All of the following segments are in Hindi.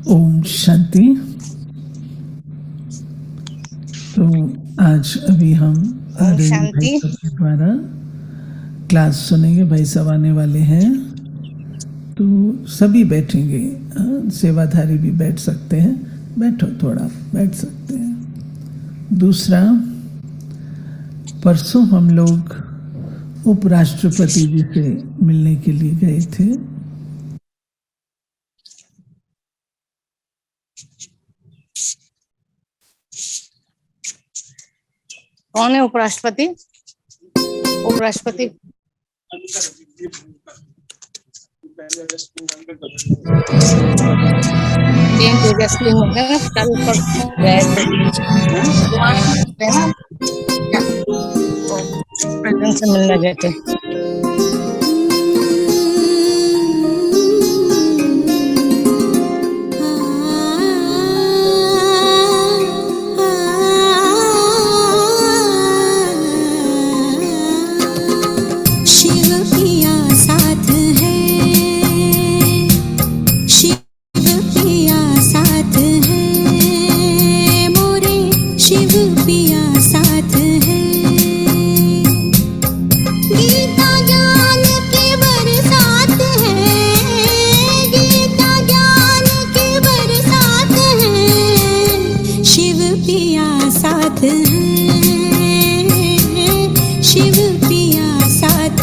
ओम शांति। तो आज अभी हम शांति द्वारा क्लास सुनेंगे। भाई सब आने वाले हैं तो सभी बैठेंगे। सेवाधारी भी बैठ सकते हैं, बैठो, थोड़ा बैठ सकते हैं। दूसरा, परसों हम लोग उपराष्ट्रपति जी से मिलने के लिए गए थे। कौन है उपराष्ट्रपति? उपराष्ट्रपति प्रेसिडेंट से मिलने गए थे। शिव पिया साथ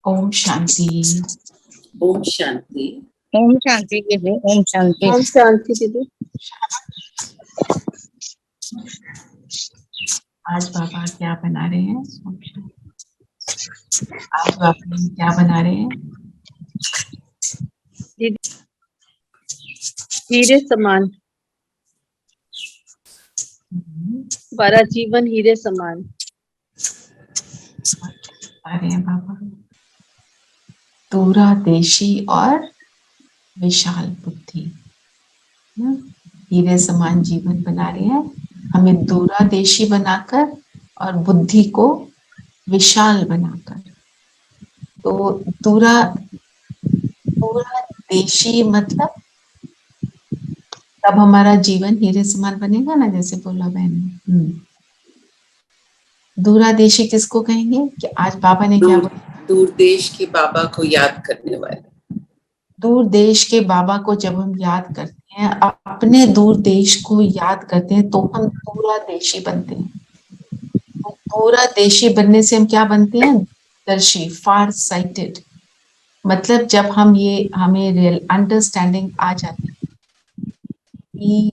ओम शांति। ओम शांति। ओम शांति दीदी, ओम शांति। ओम शांति दीदी। आज बाबा क्या बना रहे हैं? ओम शांति। आज बाबा क्या बना रहे हैं? हीरे समान, हमारा जीवन हीरे समान। बता रहे हैं बाबा दूरदेशी और विशाल बुद्धि। हीरे समान जीवन बना रहे हैं, हमें दूरदेशी बनाकर और बुद्धि को विशाल बनाकर। तो दूरदेशी मतलब तब हमारा जीवन हीरे समान बनेगा ना, जैसे बोला बहन ने। दूरदेशी किसको कहेंगे? कि आज बाबा ने क्या बोला? दूर देश के बाबा को याद करने वाले। दूर देश के बाबा को जब हम याद करते हैं, अपने दूर देश को याद करते हैं, तो हम दूरदेशी बनते हैं। तो दूरदेशी बनने से हम क्या बनते हैं? दर्शी, फार साइटेड। मतलब जब हमें रियल अंडरस्टैंडिंग आ जाती है कि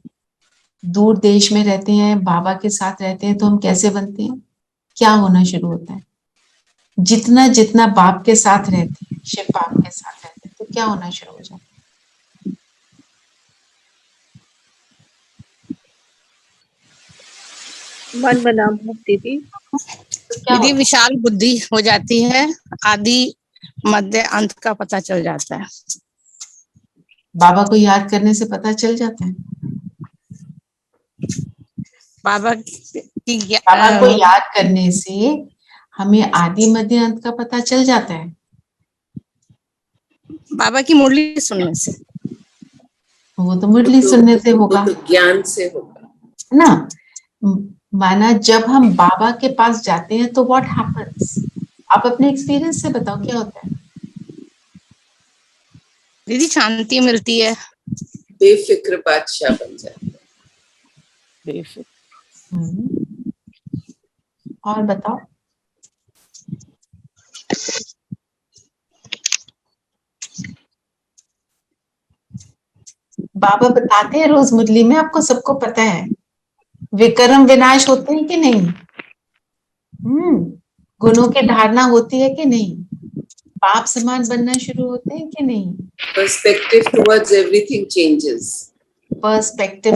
दूर देश में रहते हैं, बाबा के साथ रहते हैं, तो हम कैसे बनते हैं? क्या होना शुरू होता है? जितना जितना बाप के साथ रहते हैं, शिव बाप के साथ रहते हैं, तो क्या होना शुरू हो जाता है? मन बनाम दीदी। तो क्या दीदी होता विशाल बुद्धि हो जाती है, आदि मध्य अंत का पता चल जाता है। है? बाबा को याद करने से पता चल जाता है। बाबा की बाबा को याद करने से हमें आदि मध्य अंत का पता चल जाता है। बाबा की मुरली सुनने से। वो तो मुरली सुनने से होगा, वो तो ज्ञान से होगा, है ना? माना जब हम बाबा के पास जाते हैं तो व्हाट हैपेंस? आप अपने एक्सपीरियंस से बताओ क्या होता है? दीदी शांति मिलती है। बेफिक्र बादशाह बन जाते हैं। और बताओ। बाबा बताते हैं रोज मुरली में, आपको सबको पता है विक्रम विनाश होते हैं कि नहीं? गुणों की धारणा होती है कि नहीं? पाप समान बनना शुरू होते हैं कि नहीं? Perspective towards everything changes. Perspective.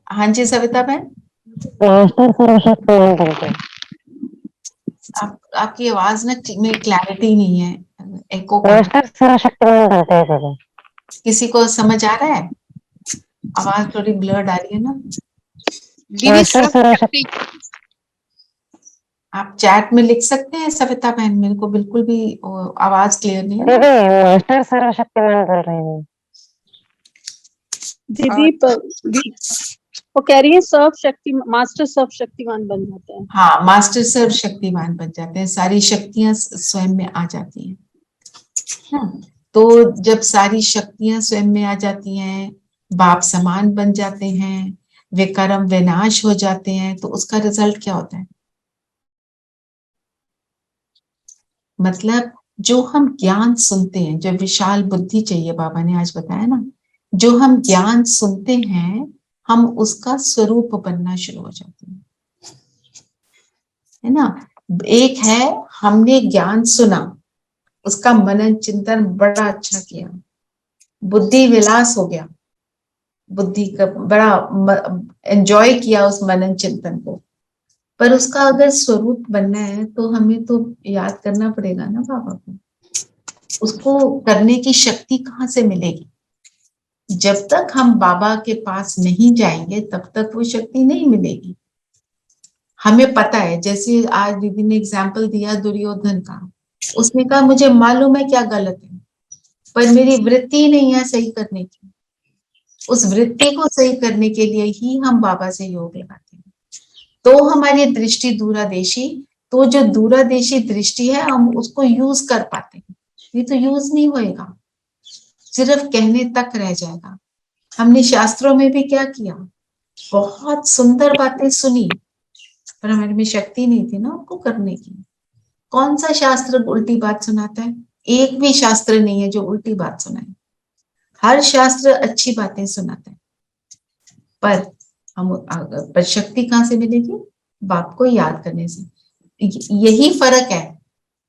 हाँ जी सविता बहन, आपकी आवाज ना में क्लैरिटी नहीं है, एको किसी को समझ आ रहा है? आवाज थोड़ी ब्लर्ड आ रही है ना। दीदी शक्ति। आप चैट में लिख सकते हैं सविता बहन, मेरे को बिल्कुल भी आवाज क्लियर नहीं है। मास्टर सर्वशक्तिमान बोल रहे हैं दीदी वो कह रही है मास्टर सर्व शक्तिमान बन जाते हैं। हाँ, मास्टर सर्व शक्तिमान बन जाते हैं, सारी शक्तियां स्वयं में आ जाती हैं। तो जब सारी शक्तियां स्वयं में आ जाती हैं, बाप समान बन जाते हैं, विक्रम विनाश हो जाते हैं, तो उसका रिजल्ट क्या होता है? मतलब जो हम ज्ञान सुनते हैं, जो विशाल बुद्धि चाहिए, बाबा ने आज बताया ना, जो हम ज्ञान सुनते हैं, हम उसका स्वरूप बनना शुरू हो जाते हैं, है ना? एक है हमने ज्ञान सुना, उसका मनन चिंतन बड़ा अच्छा किया, बुद्धि विलास हो गया, बुद्धि का बड़ा एंजॉय किया उस मनन चिंतन को, पर उसका अगर स्वरूप बनना है तो हमें तो याद करना पड़ेगा ना बाबा को। उसको करने की शक्ति कहाँ से मिलेगी? जब तक हम बाबा के पास नहीं जाएंगे तब तक वो शक्ति नहीं मिलेगी। हमें पता है, जैसे आज दीदी ने एग्जाम्पल दिया दुर्योधन का, उसने कहा मुझे मालूम है क्या गलत है, पर मेरी वृत्ति नहीं है सही करने की। उस वृत्ति को सही करने के लिए ही हम बाबा से योग लगाते हैं, तो हमारी दृष्टि दूरदेशी, तो जो दूरदेशी दृष्टि है हम उसको यूज कर पाते हैं। ये तो यूज नहीं होएगा, सिर्फ कहने तक रह जाएगा। हमने शास्त्रों में भी क्या किया, बहुत सुंदर बातें सुनी, पर हमारे में शक्ति नहीं थी ना उनको करने की। कौन सा शास्त्र उल्टी बात सुनाता है? एक भी शास्त्र नहीं है जो उल्टी बात सुनाए। हर शास्त्र अच्छी बातें सुनाता है। पर पर शक्ति कहाँ से मिलेगी? बाप को याद करने से। यही फर्क है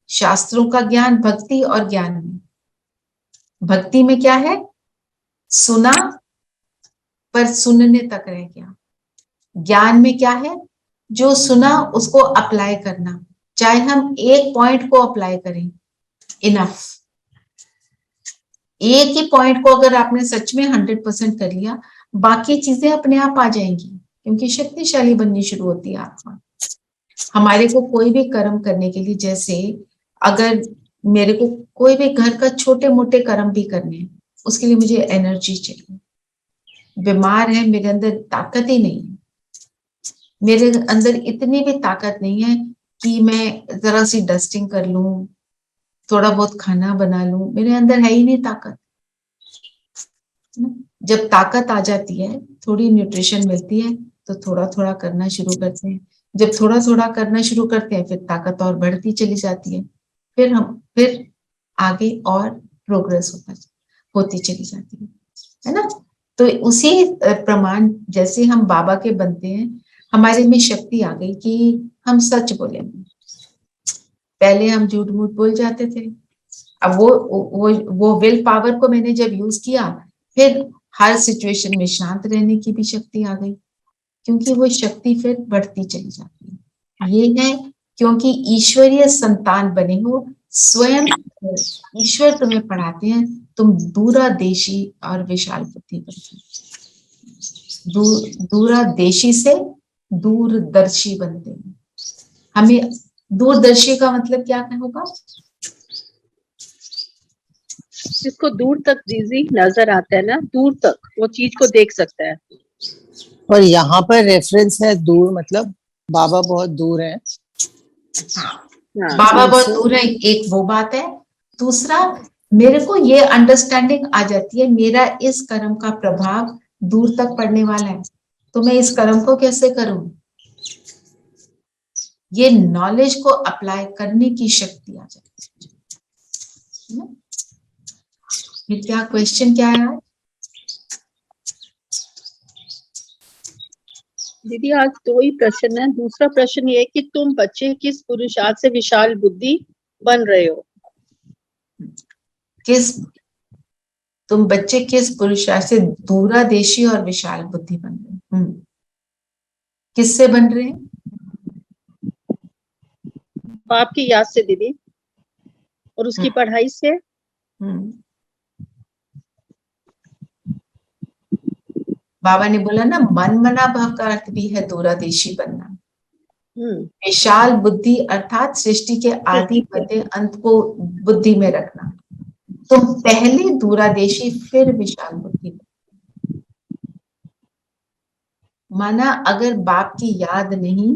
शास्त्रों का ज्ञान भक्ति और ज्ञान में। भक्ति में क्या है? सुना पर सुनने तक रह गया। ज्ञान में क्या है? जो सुना उसको अप्लाई करना, चाहे हम एक पॉइंट को अप्लाई करें, इनफ। एक ही पॉइंट को अगर आपने सच में 100% कर लिया, बाकी चीजें अपने आप आ जाएंगी, क्योंकि शक्तिशाली बननी शुरू होती है आत्मा। हमारे को कोई भी कर्म करने के लिए, जैसे अगर मेरे को कोई भी घर का छोटे मोटे कर्म भी करने हैं, उसके लिए मुझे एनर्जी चाहिए। बीमार है, मेरे अंदर ताकत ही नहीं है, मेरे अंदर इतनी भी ताकत नहीं है कि मैं जरा सी डस्टिंग कर लूं, थोड़ा बहुत खाना बना लूं, मेरे अंदर है ही नहीं ताकत। जब ताकत आ जाती है, थोड़ी न्यूट्रिशन मिलती है, तो थोड़ा थोड़ा करना शुरू करते हैं। जब थोड़ा थोड़ा करना शुरू करते हैं, फिर ताकत और बढ़ती चली जाती है, फिर आगे और प्रोग्रेस होती चली जाती है ना। तो उसी प्रमाण जैसे हम बाबा के बनते हैं, हमारे में शक्ति आ गई कि हम सच बोलेंगे। पहले हम झूठ मूठ बोल जाते थे, अब वो विल पावर को मैंने जब यूज किया, फिर हर सिचुएशन में शांत रहने की भी शक्ति आ गई, क्योंकि वो शक्ति फिर बढ़ती चली जाती है। ये है क्योंकि ईश्वरीय संतान बने हो, स्वयं ईश्वर तुम्हें पढ़ाते हैं, तुम दूरादेशी और विशाल बुद्धि बनते हो। दूरादेशी से दूरदर्शी बनते हैं। हमें दूरदर्शी का मतलब क्या होगा? जिसको दूर तक दीजी नजर आता है ना, दूर तक वो चीज को देख सकता है। और यहाँ पर रेफरेंस है दूर, मतलब बाबा बहुत दूर है। बाबा बहुत दूर है, एक वो बात है। दूसरा, मेरे को ये अंडरस्टैंडिंग आ जाती है, मेरा इस कर्म का प्रभाव दूर तक पड़ने वाला है, तो मैं इस कर्म को कैसे करूं? ये नॉलेज को अप्लाई करने की शक्ति आ जाती है। फिर क्या क्वेश्चन क्या है? दीदी आज 2 ही प्रश्न है। दूसरा प्रश्न ये है कि तुम बच्चे किस पुरुषार्थ से विशाल बुद्धि बन रहे हो? तुम बच्चे किस पुरुषार्थ से दूरादेशी और विशाल बुद्धि बन रहे हो? किससे बन रहे हैं? बाप की याद से दीदी, और उसकी पढ़ाई से। बाबा ने बोला ना, मन मना भाव का अर्थ भी है दूरादेशी बनना। विशाल बुद्धि अर्थात सृष्टि के आदि मध्य अंत को बुद्धि में रखना। तो पहले दूरादेशी फिर विशाल बुद्धि। माना अगर बाप की याद नहीं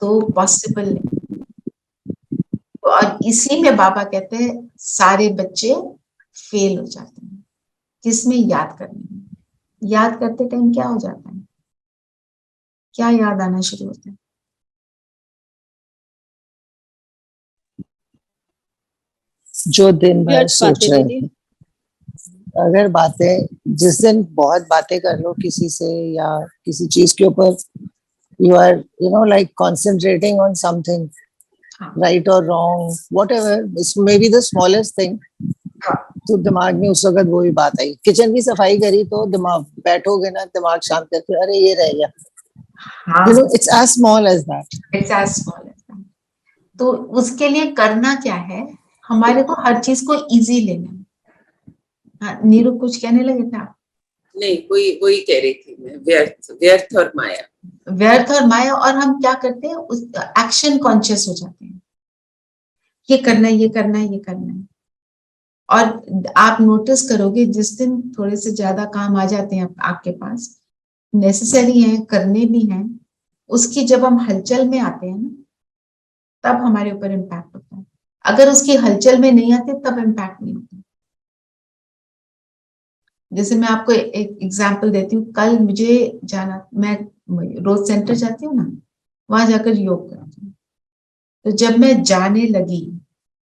तो पॉसिबल नहीं। तो और इसी में बाबा कहते हैं सारे बच्चे फेल हो जाते हैं। किसमें? याद करने में। याद करते टाइम क्या हो जाता है? क्या याद आना शुरू होता है? जो दिन भर सोच रहे थे। अगर बातें, जिस दिन बहुत बातें कर लो किसी से या किसी चीज के ऊपर, you are like concentrating on something, right और wrong, whatever, may be the smallest thing, तो दिमाग में उस वक्त वो भी बात आई। किचन की सफाई करी तो दिमाग, बैठोगे ना दिमाग शांत करके, अरे ये रह गया। It's as small as that. तो उसके लिए करना क्या है? हमारे को हर चीज को इजी लेना है। हाँ, नीरू कुछ कहने लगे थे आप? नहीं, वही कह रही थी मैं, व्यर्थ और माया। व्यर्थ और माया। और हम क्या करते हैं? उस एक्शन कॉन्शियस हो जाते हैं, ये करना है, ये करना है, ये करना है। और आप नोटिस करोगे जिस दिन थोड़े से ज्यादा काम आ जाते हैं आपके पास, नेसेसरी है, करने भी हैं, उसकी जब हम हलचल में आते हैं ना, तब हमारे ऊपर इम्पैक्ट होता है। अगर उसकी हलचल में नहीं आते तब इम्पैक्ट नहीं होता। जैसे मैं आपको एक एग्जांपल देती हूँ। कल मुझे जाना, मैं रोज सेंटर जाती हूँ ना, वहां जाकर योग करती हूँ। तो जब मैं जाने लगी,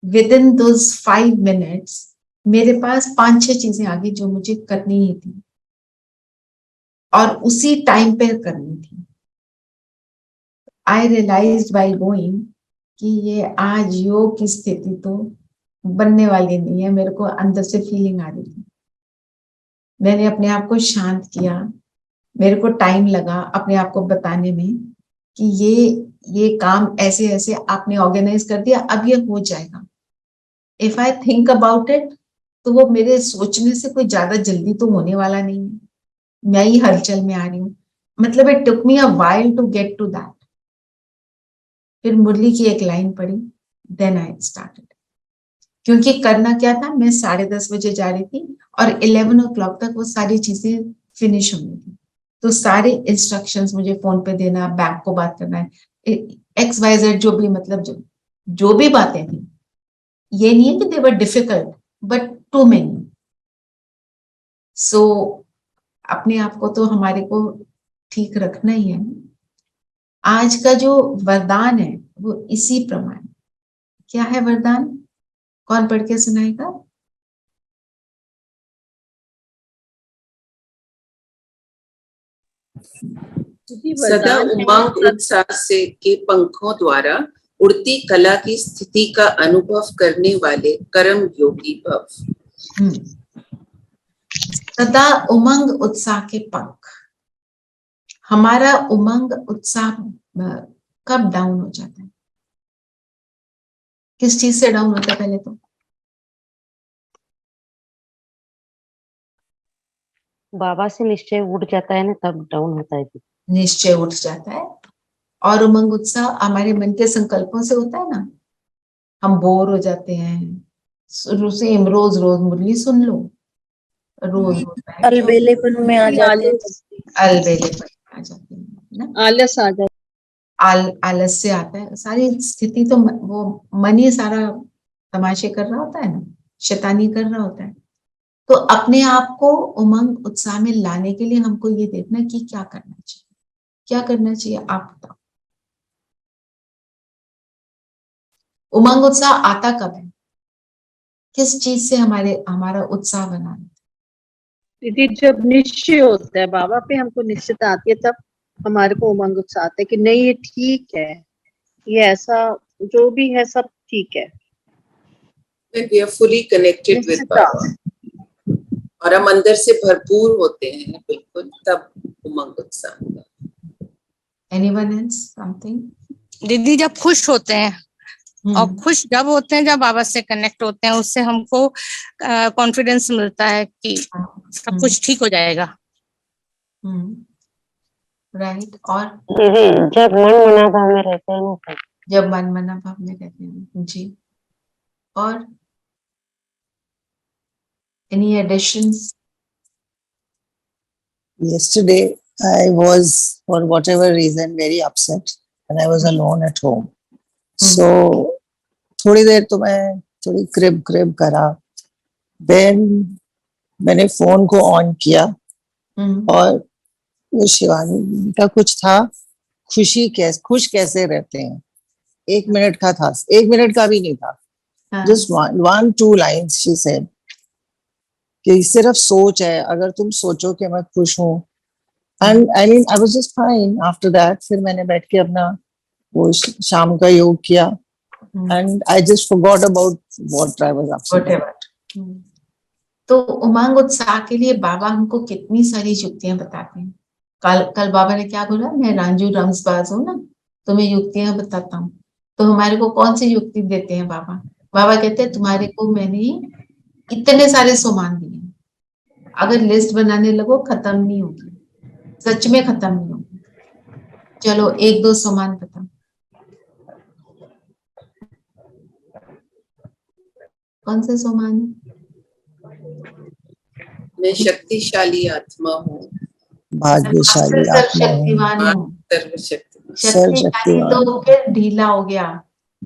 विद इन दोज 5 मिनट्स मेरे पास 5-6 चीजें आ गई जो मुझे करनी ही थी और उसी टाइम पे करनी थी। आई रियलाइज बाई गोइंग कि ये आज योग की स्थिति तो बनने वाली नहीं है। मेरे को अंदर से फीलिंग आ रही थी। मैंने अपने आप को शांत किया। मेरे को टाइम लगा अपने आप को बताने में कि ये काम ऐसे ऐसे आपने ऑर्गेनाइज कर दिया, अब ये हो जाएगा। If I think about it, तो वो मेरे सोचने से कोई ज्यादा जल्दी तो होने वाला नहीं है। मैं ही हलचल में आ रही हूँ। मतलब it took me a while to get to that. फिर मुरली की एक लाइन पढ़ी, देन आई स्टार्टेड। क्योंकि करना क्या था, मैं 10:30 बजे जा रही थी और 11 o'clock तक वो सारी चीजें फिनिश होनी थी। तो सारे इंस्ट्रक्शंस मुझे फोन पे देना, बैंक को बात करना है, XYZ जो भी, मतलब जो भी बातें थी। ये नहीं है कि दे वर डिफिकल्ट, बट टू मेनी। सो अपने आप को तो हमारे को ठीक रखना ही है। आज का जो वरदान है वो इसी प्रमाण। क्या है वरदान? कौन पढ़ के सुनाएगा? सदा उमंग उत्साह से के पंखों द्वारा उड़ती कला की स्थिति का अनुभव करने वाले कर्म योगी भव। सदा उमंग उत्साह के पंख। हमारा उमंग उत्साह कब डाउन हो जाता है? किस चीज से डाउन होता है? पहले तो बाबा से निश्चय उठ जाता है ना, तब डाउन होता है। निश्चय उठ जाता है। और उमंग उत्साह हमारे मन के संकल्पों से होता है ना। हम बोर हो जाते हैं। सेम रोज रोज मुरली सुन लो, रोज होता है। अलबेलेपन में आ जाते हैं, अलबेलेपन आ जाते हैं ना, आलस आ जाता आलस से आता है। सारी स्थिति तो वो मन ही सारा तमाशे कर रहा होता है ना, शैतानी कर रहा होता है। तो अपने आप को उमंग उत्साह में लाने के लिए हमको ये देखना कि क्या करना चाहिए। क्या करना चाहिए आप बताओ। उमंग उत्साह आता कब है? किस चीज से हमारा उत्साह बना? दीदी, जब निश्चय होता है, बाबा पे हमको निश्चित आती है, तब हमारे को उमंग उत्साह आता है कि नहीं, ये ठीक है, ये ऐसा जो भी है सब ठीक है। When we are fully connected with Baba और हम अंदर से भरपूर होते हैं बिल्कुल, तब उमंग उत्साह होता है। Anyone else? Something? दीदी, जब खुश होते हैं, और खुश जब होते हैं जब बाबा से कनेक्ट होते हैं, उससे हमको कॉन्फिडेंस मिलता है कि सब कुछ ठीक हो जाएगा। राइट। और दीदी, जब मन मना भाव में रहते हैं ना, तब। जब मन मना भाव में रहते हैं जी। और any additions? Yesterday I was, for whatever reason, very upset and I was alone at home. So थोड़ी देर तो मैं थोड़ी क्रिब करा। Then मैंने फोन को ऑन किया और वो शिवानी का कुछ था, खुश कैसे रहते हैं। 1 मिनट का था, 1 मिनट का भी नहीं था, just one two lines she said कि सिर्फ सोच है, अगर तुम सोचो कि मैं खुश हूँ। And I mean I was just fine after that. फिर मैंने बैठ के अपना वो शाम का योग किया and I just forgot about what I was upset. तो उमंग उत्साह के लिए बाबा हमको कितनी सारी युक्तियां बताते हैं। कल बाबा ने क्या बोला? मैं रांझू रमसबाज हूँ ना, तो मैं युक्तियां बताता हूँ। तो हमारे को कौन सी युक्ति देते हैं बाबा? बाबा कहते हैं तुम्हारे को मैंने इतने सारे सामान दिए, अगर लिस्ट बनाने लगो खत्म नहीं होगी, सच में खत्म नहीं होगी। चलो 1-2 सामान बताओ। कौन से सामान? मैं शक्तिशाली आत्मा हूँ, भाग्यशाली आत्मा हूँ, शक्तिशाली तो फिर ढीला हो गया।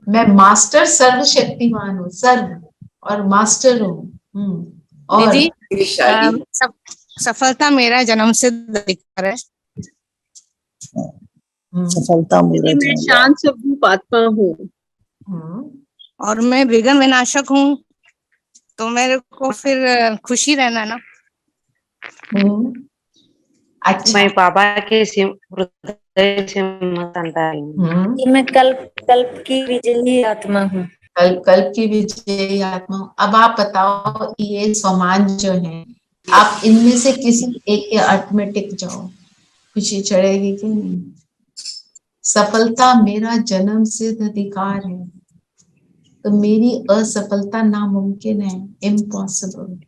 मैं मास्टर सर्वशक्तिमान हूँ, सर्व और मास्टर हूँ। और दीदी, सफलता मेरा जन्म सिद्ध अधिकार है। सफलता मेरा मैं शांत स्वरूप आत्मा हूँ, और मैं विघ्न विनाशक हूँ, तो मेरे को फिर खुशी रहना ना। अच्छा। मैं बाबा के हृदय से मत अंता हूँ। कि मैं कल्प की विजयी आत्मा हूँ। कल्प की विजयी आत्मा हूँ। अब आप बताओ, ये स्वमान जो है, आप इनमें से किसी एक के अर्थ में टिक जाओ, खुशी चढ़ेगी कि नहीं? सफलता मेरा जन्म सिद्ध अधिकार है, तो मेरी असफलता नामुमकिन है, इम्पॉसिबल।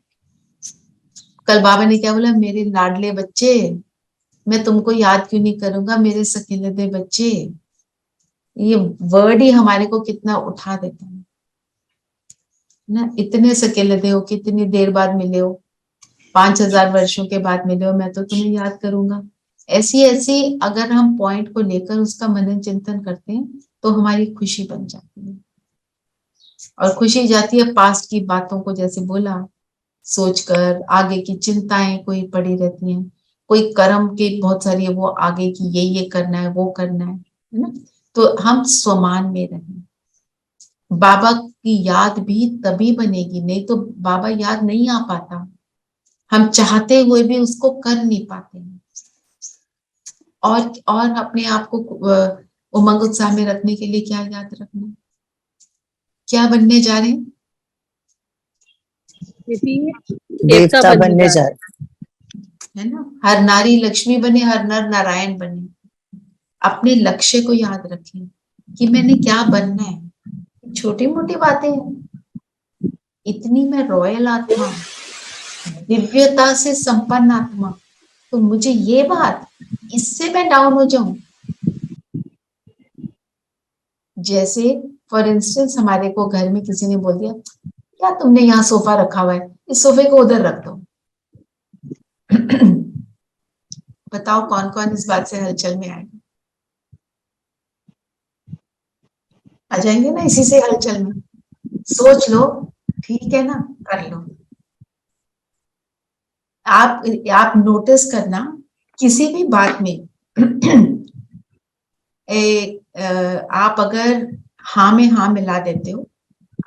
कल बाबा ने क्या बोला? मेरे लाडले बच्चे, मैं तुमको याद क्यों नहीं करूंगा मेरे सकीलदे बच्चे। ये वर्ड ही हमारे को कितना उठा देता है ना। इतने सकीलदे हो, कितनी देर बाद मिले हो, 5000 वर्षों के बाद मिले हो, मैं तो तुम्हें याद करूंगा। ऐसी ऐसी अगर हम पॉइंट को लेकर उसका मनन चिंतन करते हैं तो हमारी खुशी बन जाती है। और खुशी जाती है पास्ट की बातों को, जैसे बोला, सोचकर। आगे की चिंताएं कोई पड़ी रहती हैं, कोई कर्म की बहुत सारी है, वो आगे की ये करना है, वो करना है ना। तो हम स्वमान में रहें। बाबा की याद भी तभी बनेगी, नहीं तो बाबा याद नहीं आ पाता। हम चाहते हुए भी उसको कर नहीं पाते हैं। और अपने आप को उमंग उत्साह में रखने के लिए क्या याद रखना, क्या बनने जा रहे हैं? देवता बनने जा रहे, है ना। हर नारी लक्ष्मी बने, हर नर नारायण बने। अपने लक्ष्य को याद रखें कि मैंने क्या बनना है। छोटी मोटी बातें हैं, इतनी मैं रॉयल आत्मा, दिव्यता से संपन्न आत्मा, तो मुझे ये बात, इससे मैं डाउन हो जाऊं? जैसे फॉर इंस्टेंस हमारे को घर में किसी ने बोल दिया, क्या तुमने यहाँ सोफा रखा हुआ है, इस सोफे को उधर रख दो। बताओ कौन कौन इस बात से हलचल में आएगा? आ जाएंगे ना इसी से हलचल में। सोच लो, ठीक है ना, कर लो। आप नोटिस करना, किसी भी बात में आप अगर हाँ में हाँ मिला देते हो,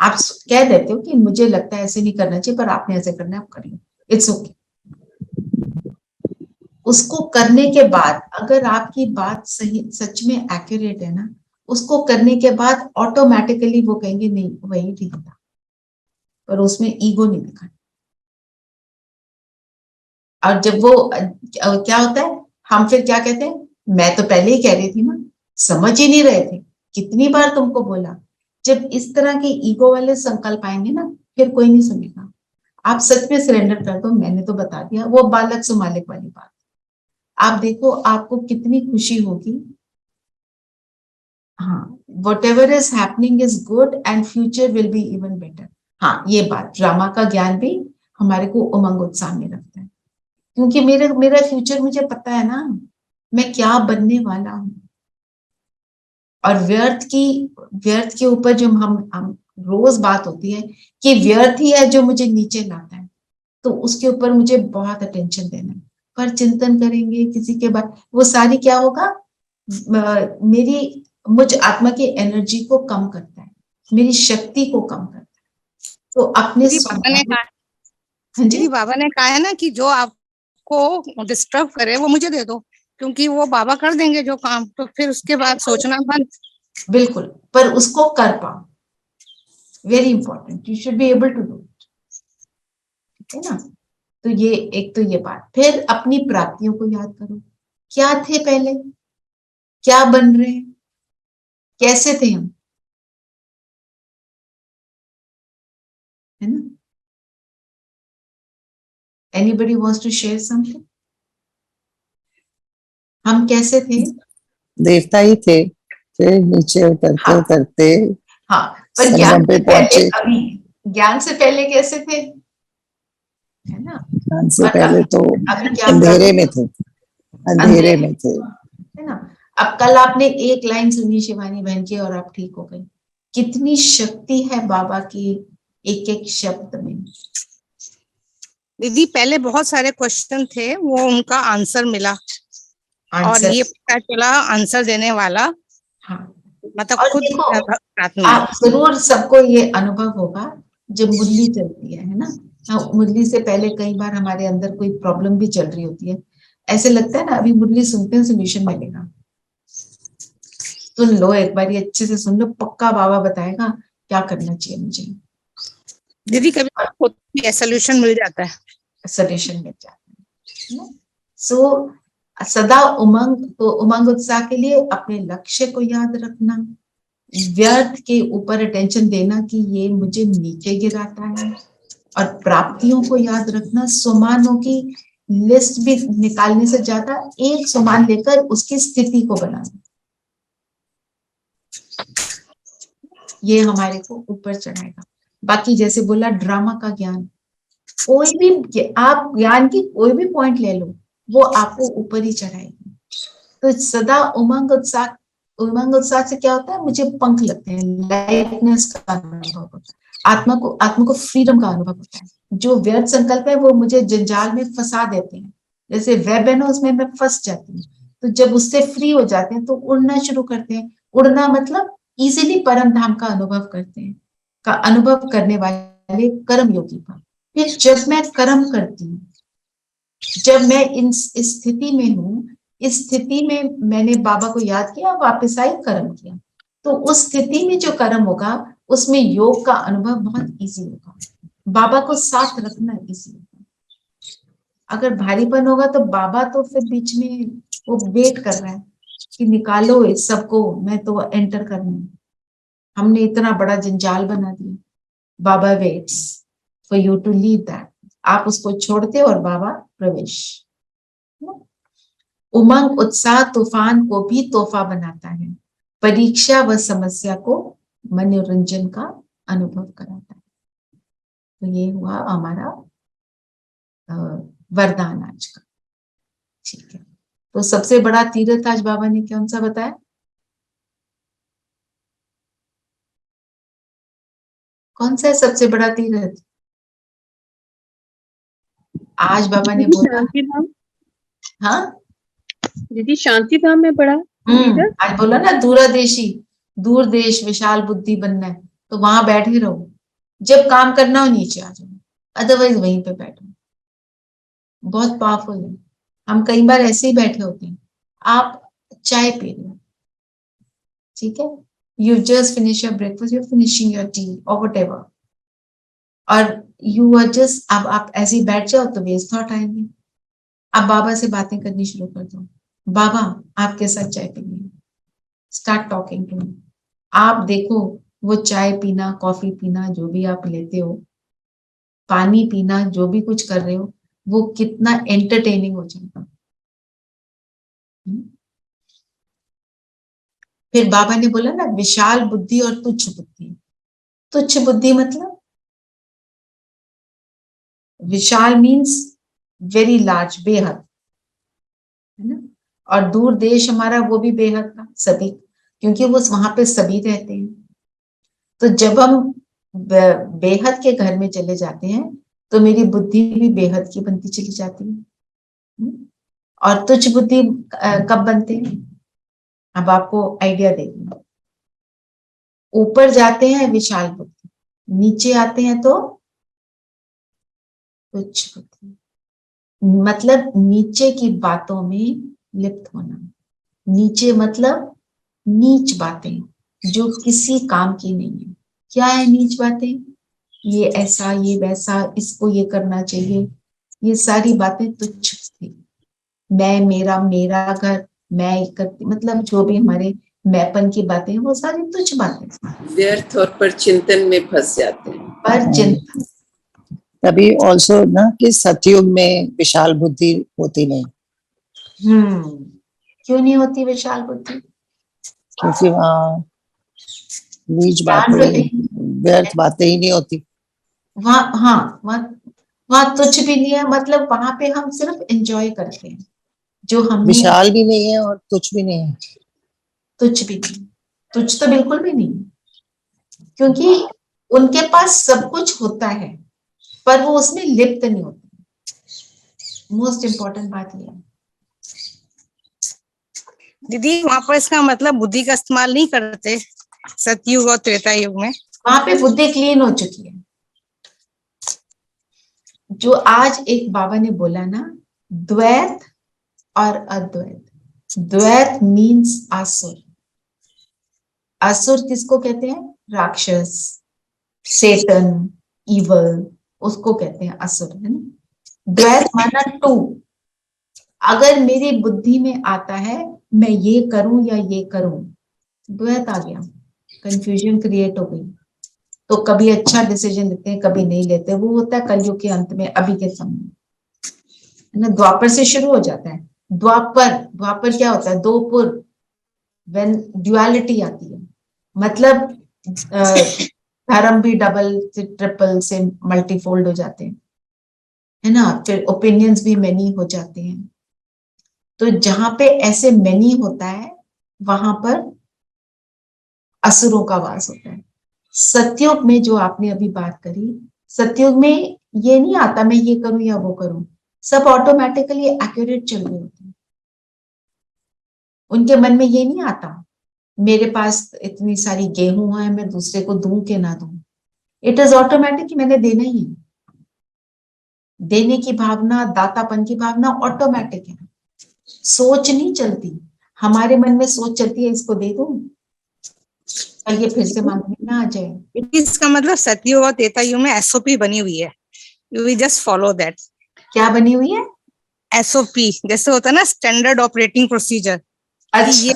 आप कह देते हो कि मुझे लगता है ऐसे नहीं करना चाहिए, पर आपने ऐसे करना है, आप कर लो, इट्स ओके। उसको करने के बाद अगर आपकी बात सही सच में एक्यूरेट है ना, उसको करने के बाद ऑटोमेटिकली वो कहेंगे नहीं वही ठीक था, पर उसमें ईगो नहीं दिखा। और जब वो क्या होता है, हम फिर क्या कहते हैं, मैं तो पहले ही कह रही थी ना, समझ ही नहीं रहे थे, कितनी बार तुमको बोला। जब इस तरह के ईगो वाले संकल्प आएंगे ना, फिर कोई नहीं सुनेगा। आप सच में सरेंडर कर दो, मैंने तो बता दिया, वो बालक से मालिक वाली बात। आप देखो आपको कितनी खुशी होगी। हाँ, whatever is happening is good and future will be even better। हाँ, ये बात ड्रामा का ज्ञान भी हमारे को उमंग उत्साह में रखता है, क्योंकि मेरा फ्यूचर मुझे पता है ना, मैं क्या बनने वाला हूं। और व्यर्थ के ऊपर जो हम रोज बात होती है कि व्यर्थ ही है जो मुझे नीचे लाता है, तो उसके ऊपर मुझे बहुत अटेंशन देना है। पर चिंतन करेंगे किसी के बाद, वो सारी क्या होगा, मुझ आत्मा की एनर्जी को कम करता है, मेरी शक्ति को कम करता है। तो अपने बाबा ने कहा है ना कि जो आपको डिस्टर्ब करे वो मुझे दे दो, क्योंकि वो बाबा कर देंगे जो काम, तो फिर उसके बाद सोचना बंद। बिल्कुल, पर उसको कर पाओ, very important, you should be able to do it, ठीक है ना। तो ये एक तो ये बात। फिर अपनी प्राप्तियों को याद करो, क्या थे पहले, क्या बन रहे हैं, कैसे थे हम, है ना। Anybody wants to share something? हम कैसे थे? देवता ही थे, फिर नीचे उतरते उतरते हाँ, पर ज्ञान से पहले, अभी ज्ञान से पहले कैसे थे, है ना। ज्ञान से पहले तो अभी क्या अंधेरे में थे, अंधेरे में थे, है ना। अब कल आपने एक लाइन सुनी शिवानी बहन की और आप ठीक हो गई। कितनी शक्ति है बाबा की एक एक शब्द में। दीदी पहले बहुत सारे क्वेश्चन थे, वो उनका आंसर मिला, और ये पता चला आंसर देने वाला। हाँ, मतलब और खुद देखो, प्रार्थना। आप जरूर सबको ये अनुभव होगा जब मुरली चलती है ना। हाँ, मुरली से पहले कई बार हमारे अंदर कोई प्रॉब्लम भी चल रही होती है, ऐसे लगता है ना अभी मुरली सुनते हैं सोल्यूशन मिलेगा। सुन लो, एक बार ये अच्छे से सुन लो, पक्का बाबा बताएगा क्या करना चाहिए मुझे, दीदी कभी होती है सोल्यूशन मिल जाता है। सोल्यूशन मिल जाता है। सो सदा उमंग, तो उमंग उत्साह के लिए अपने लक्ष्य को याद रखना, व्यर्थ के ऊपर अटेंशन देना कि ये मुझे नीचे गिराता है, और प्राप्तियों को याद रखना। सुमानों की लिस्ट भी निकालने से ज्यादा एक सुमान लेकर उसकी स्थिति को बनाना, ये हमारे को ऊपर चढ़ाएगा। बाकी जैसे बोला ड्रामा का ज्ञान, कोई भी आप ज्ञान की कोई भी पॉइंट ले लो, वो आपको ऊपर ही चढ़ाएगी। तो सदा उमंग उत्साह से क्या होता है, मुझे पंख लगते हैं, लाइटनेस का अनुभव होता है, आत्मा को फ्रीडम का अनुभव होता है। जो व्यर्थ संकल्प है वो मुझे जंजाल में फंसा देते हैं, जैसे वेब है ना, उसमें मैं फंस जाती हूँ। तो जब उससे फ्री हो जाते हैं तो उड़ना शुरू करते हैं। उड़ना मतलब इजीली परम धाम का अनुभव करते हैं, का अनुभव करने वाले कर्म योगी का। फिर जब मैं कर्म करती हूँ, जब मैं इस स्थिति में हूँ, इस स्थिति में मैंने बाबा को याद किया, वापस आई, कर्म किया, तो उस स्थिति में जो कर्म होगा उसमें योग का अनुभव बहुत इजी होगा। बाबा को साथ रखना इजी होगा। अगर भारीपन होगा तो बाबा तो फिर बीच में वो वेट कर रहा है कि निकालो इस सबको, मैं तो एंटर करना है। हमने इतना बड़ा जंजाल बना दिया। बाबा waits for you to leave that. आप उसको छोड़ते और बाबा प्रवेश। उमंग उत्साह तूफान को भी तोहफा बनाता है, परीक्षा व समस्या को मनोरंजन का अनुभव कराता है। तो ये हुआ हमारा वरदान आज का। ठीक है, तो सबसे बड़ा तीर्थ आज बाबा ने कौन सा बताया? कौन सा है सबसे बड़ा तीर्थ? आज बाबा ने बोला, शांति धाम। हाँ दीदी शांति धाम में पढ़ा तीर्थ। आज बोला ना, दूरदेशी, दूर देश विशाल बुद्धि बनना है तो वहां बैठे रहो, जब काम करना हो नीचे आ जाओ, अदरवाइज वहीं पे बैठो। बहुत पावरफुल है। हम कई बार ऐसे ही बैठे होते हैं, आप चाय पी रहे हो, ठीक है, you just finish your breakfast, you finishing your T और वट एवर, और यू आर जस्ट, अब आप ऐसे ही बैठ जाओ तो वेस्ट थॉट आएंगे। अब बाबा से बातें करनी शुरू कर दो, बाबा आपके साथ चाय पीनी, स्टार्ट टॉकिंग टू मी। आप देखो वो चाय पीना, कॉफी पीना, जो भी आप लेते हो, पानी पीना, जो भी कुछ कर रहे हो, वो कितना एंटरटेनिंग हो जाएगा। फिर बाबा ने बोला ना, विशाल बुद्धि और तुच्छ बुद्धि। तुच्छ बुद्धि मतलब, विशाल मीन्स वेरी लार्ज, बेहद, है ना। और दूर देश हमारा वो भी बेहद का, सभी, क्योंकि वो वहां पे सभी रहते हैं। तो जब हम बेहद के घर में चले जाते हैं तो मेरी बुद्धि भी बेहद की बनती चली जाती है। और तुच्छ बुद्धि कब बनते हैं, अब आपको आइडिया देगी। ऊपर जाते हैं विशाल बुद्धि, नीचे आते हैं तो तुच्छ बुद्धि। मतलब नीचे की बातों में लिप्त होना। नीचे मतलब नीच बातें जो किसी काम की नहीं है। क्या है नीच बातें? ये ऐसा, ये वैसा, इसको ये करना चाहिए, ये सारी बातें तुच्छ थी। मैं, मेरा, मेरा घर, मैं करती, मतलब जो भी हमारे मैपन की बातें हैं वो सारी तुच्छ बातें, व्यर्थ और पर चिंतन में फंस जाते हैं। पर चिंतन। तभी ऑल्सो ना कि सतयुग में विशाल बुद्धि होती नहीं, क्यों नहीं होती विशाल बुद्धि? क्योंकि वहाँ नीच बातें, व्यर्थ बातें ही नहीं होती। वहाँ, हाँ, वहाँ तुच्छ भी नहीं है, मतलब वहां पे हम सिर्फ एंजॉय करते हैं जो हमने। विशाल भी नहीं है और तुच्छ भी नहीं है। तुच्छ भी नहीं, तुच्छ तो बिल्कुल भी नहीं, क्योंकne उनके पास सब कुछ होता है पर वो उसमें लिप्त नहीं होते। मोस्ट इंपॉर्टेंट बात यह है। दीदी वहां पर इसका मतलब बुद्धि का इस्तेमाल नहीं करते सतयुग और त्रेता युग में। वहां पे बुद्धि क्लीन हो चुकी है। जो आज एक बाबा ने बोला ना, द्वैत और अद्वैत। द्वैत मीन्स असुर। असुर किसको कहते हैं? राक्षस, सेटन, इवल, उसको कहते हैं असुर, है ना। द्वैत माना टू। अगर मेरी बुद्धि में आता है मैं ये करूं या ये करूं, द्वैत आ गया, कंफ्यूजन क्रिएट हो गई। तो कभी अच्छा डिसीजन लेते हैं, कभी नहीं लेते। वो होता है कलयुग के अंत में, अभी के समय में, है ना। द्वापर से शुरू हो जाता है। द्वापर क्या होता है? दो पुर, व्हेन ड्युअलिटी आती है, मतलब धर्म भी डबल से ट्रिपल से मल्टीफोल्ड हो जाते हैं, है ना। फिर ओपिनियंस भी मेनी हो जाते हैं। तो जहां पे ऐसे मेनी होता है वहां पर असुरों का वास होता है। सतयुग में जो आपने अभी बात करी, सतयुग में ये नहीं आता मैं ये करूं या वो करूं, सब ऑटोमेटिकली एक्यूरेट चल रहे होते हैं। उनके मन में ये नहीं आता मेरे पास इतनी सारी गेहूं है मैं दूसरे को दूं के ना दूं। इट इज ऑटोमेटिक कि मैंने देना ही है। देने की भावना, दातापन की भावना ऑटोमेटिक है। सोच नहीं चलती। हमारे मन में सोच चलती है इसको दे दूं और ये फिर से मांगने ना आ जाए। इसका मतलब सतयुग और त्रेता युग में एसओपी बनी हुई है, you will just follow that. क्या बनी हुई है? एसओपी जैसे होता है ना, स्टैंडर्ड ऑपरेटिंग प्रोसीजर। ये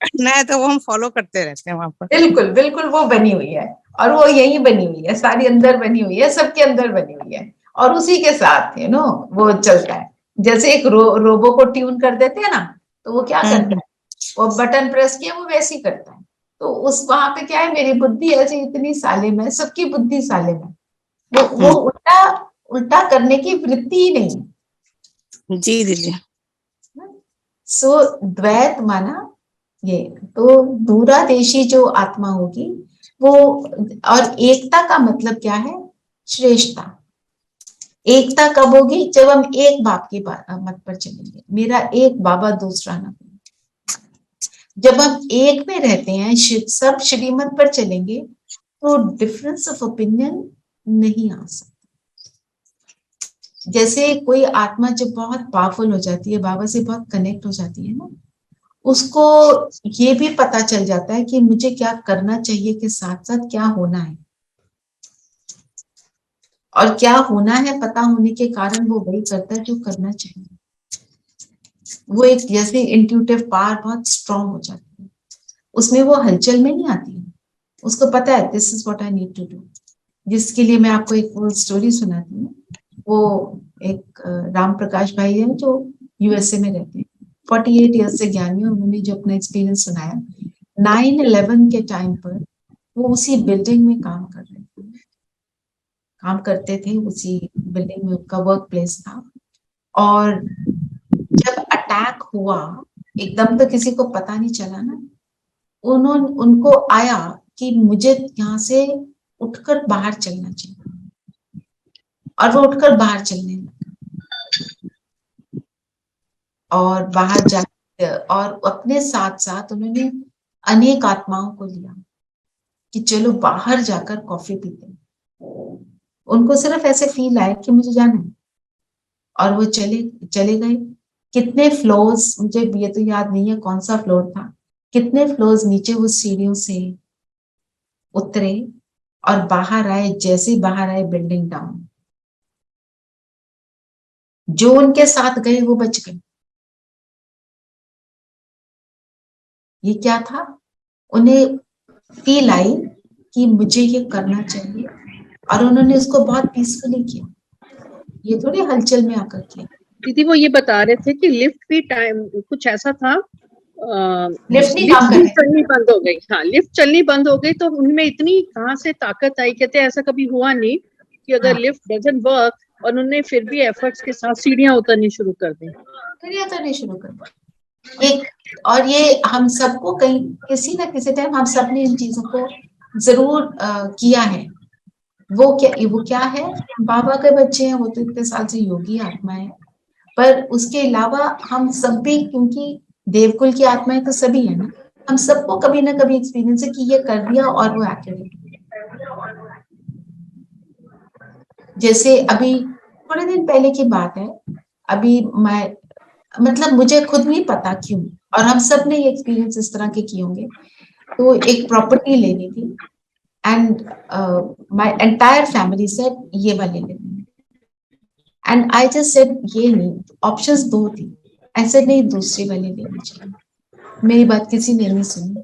करना है तो वो हम फॉलो करते रहते हैं वहां पर। बिल्कुल बिल्कुल, वो बनी हुई है और वो यही बनी हुई है, सारी अंदर बनी हुई है, सबके अंदर बनी हुई है और उसी के साथ वो चलता है। जैसे एक रोबो को ट्यून कर देते हैं ना, तो वो क्या करता है, वो बटन प्रेस किया वो वैसे ही करता है। तो उस वहां पे क्या है, मेरी बुद्धि ऐसी इतनी सालिम है, सबकी बुद्धि सालिम है। वो उल्टा उल्टा करने की वृत्ति ही नहीं है। जी दीदी। सो द्वैत माना ये, तो दूरादेशी जो आत्मा होगी वो, और एकता का मतलब क्या है? श्रेष्ठता। एकता कब होगी? जब हम एक बाप की मत पर चलेंगे, मेरा एक बाबा दूसरा ना कोई। जब हम एक में रहते हैं, सब श्रीमत पर चलेंगे, तो डिफरेंस ऑफ ओपिनियन नहीं आ सकता। जैसे कोई आत्मा जब बहुत पावरफुल हो जाती है, बाबा से बहुत कनेक्ट हो जाती है ना, उसको ये भी पता चल जाता है कि मुझे क्या करना चाहिए के साथ साथ क्या होना है। और क्या होना है पता होने के कारण वो वही करता है जो करना चाहिए। वो एक जैसे इंट्यूटिव पावर बहुत स्ट्रांग हो जाती है, उसमें वो हलचल में नहीं आती है। उसको पता है this is what I need to do. जिसके लिए मैं आपको एक वो स्टोरी सुनाती हूँ। वो एक राम प्रकाश भाई है जो यूएसए में रहते हैं, 48 ईयर्स से ज्ञानी। उन्होंने जो अपना एक्सपीरियंस सुनाया, 9/11 के टाइम पर वो उसी बिल्डिंग में काम कर रहे थे, काम करते थे उसी बिल्डिंग में, उनका वर्क प्लेस था। और जब अटैक हुआ, एकदम तो किसी को पता नहीं चला ना, उनको आया कि मुझे यहाँ से उठकर बाहर चलना चाहिए, और वो उठकर बाहर चलने लगा। और बाहर जा, और अपने साथ साथ उन्होंने अनेक आत्माओं को लिया कि चलो बाहर जाकर कॉफी पीते हैं। उनको सिर्फ ऐसे फील आया कि मुझे जाना है, और वो चले गए। कितने फ्लोर्स, मुझे ये तो याद नहीं है कौन सा फ्लोर था, कितने फ्लोर्स नीचे वो सीढ़ियों से उतरे और बाहर आए। जैसे ही बाहर आए, बिल्डिंग डाउन। जो उनके साथ गए वो बच गए। ये क्या था? उन्हें फील आई कि मुझे ये करना चाहिए, और उन्होंने उसको बहुत पीसफुली किया। ये थोड़ी हलचल में आकर किया। दीदी वो ये बता रहे थे कि लिफ्ट भी टाइम कुछ ऐसा था, लिफ्ट नहीं काम कर रही, चलनी बंद हो गई। हाँ, लिफ्ट चलनी बंद हो गई, तो उनमें इतनी कहाँ से ताकत आई। कहते ऐसा कभी हुआ नहीं कि अगर लिफ्ट डजंट वर्क, और उन्होंने फिर भी एफर्ट्स के साथ सीढ़ियां उतरनी शुरू कर दी। सीढ़ियां उतरनी शुरू कर दी। एक, और ये हम सबको कहीं किसी ना किसी टाइम हम सब ने इन चीजों को जरूर किया है। वो क्या है? बाबा के बच्चे हैं, वो तो इतने साल से योगी आत्मा है, पर उसके अलावा हम सब भी, क्योंकि देवकुल की आत्माएं तो सभी है ना, हम सबको कभी ना कभी एक्सपीरियंस है कि ये कर दिया और वो एक्यूरेट। जैसे अभी थोड़े दिन पहले की बात है, अभी मैं मतलब मुझे खुद नहीं पता क्यों, और हम सब ने ये एक्सपीरियंस इस तरह के किए होंगे। तो एक प्रॉपर्टी लेनी थी and my entire family said ये वाली लेनी, एंड आई जस्ट सेड ये नहीं, ऑप्शंस दो थी, ऐसे नहीं दूसरी वाली लेनी चाहिए। मेरी बात किसी ने नहीं सुनी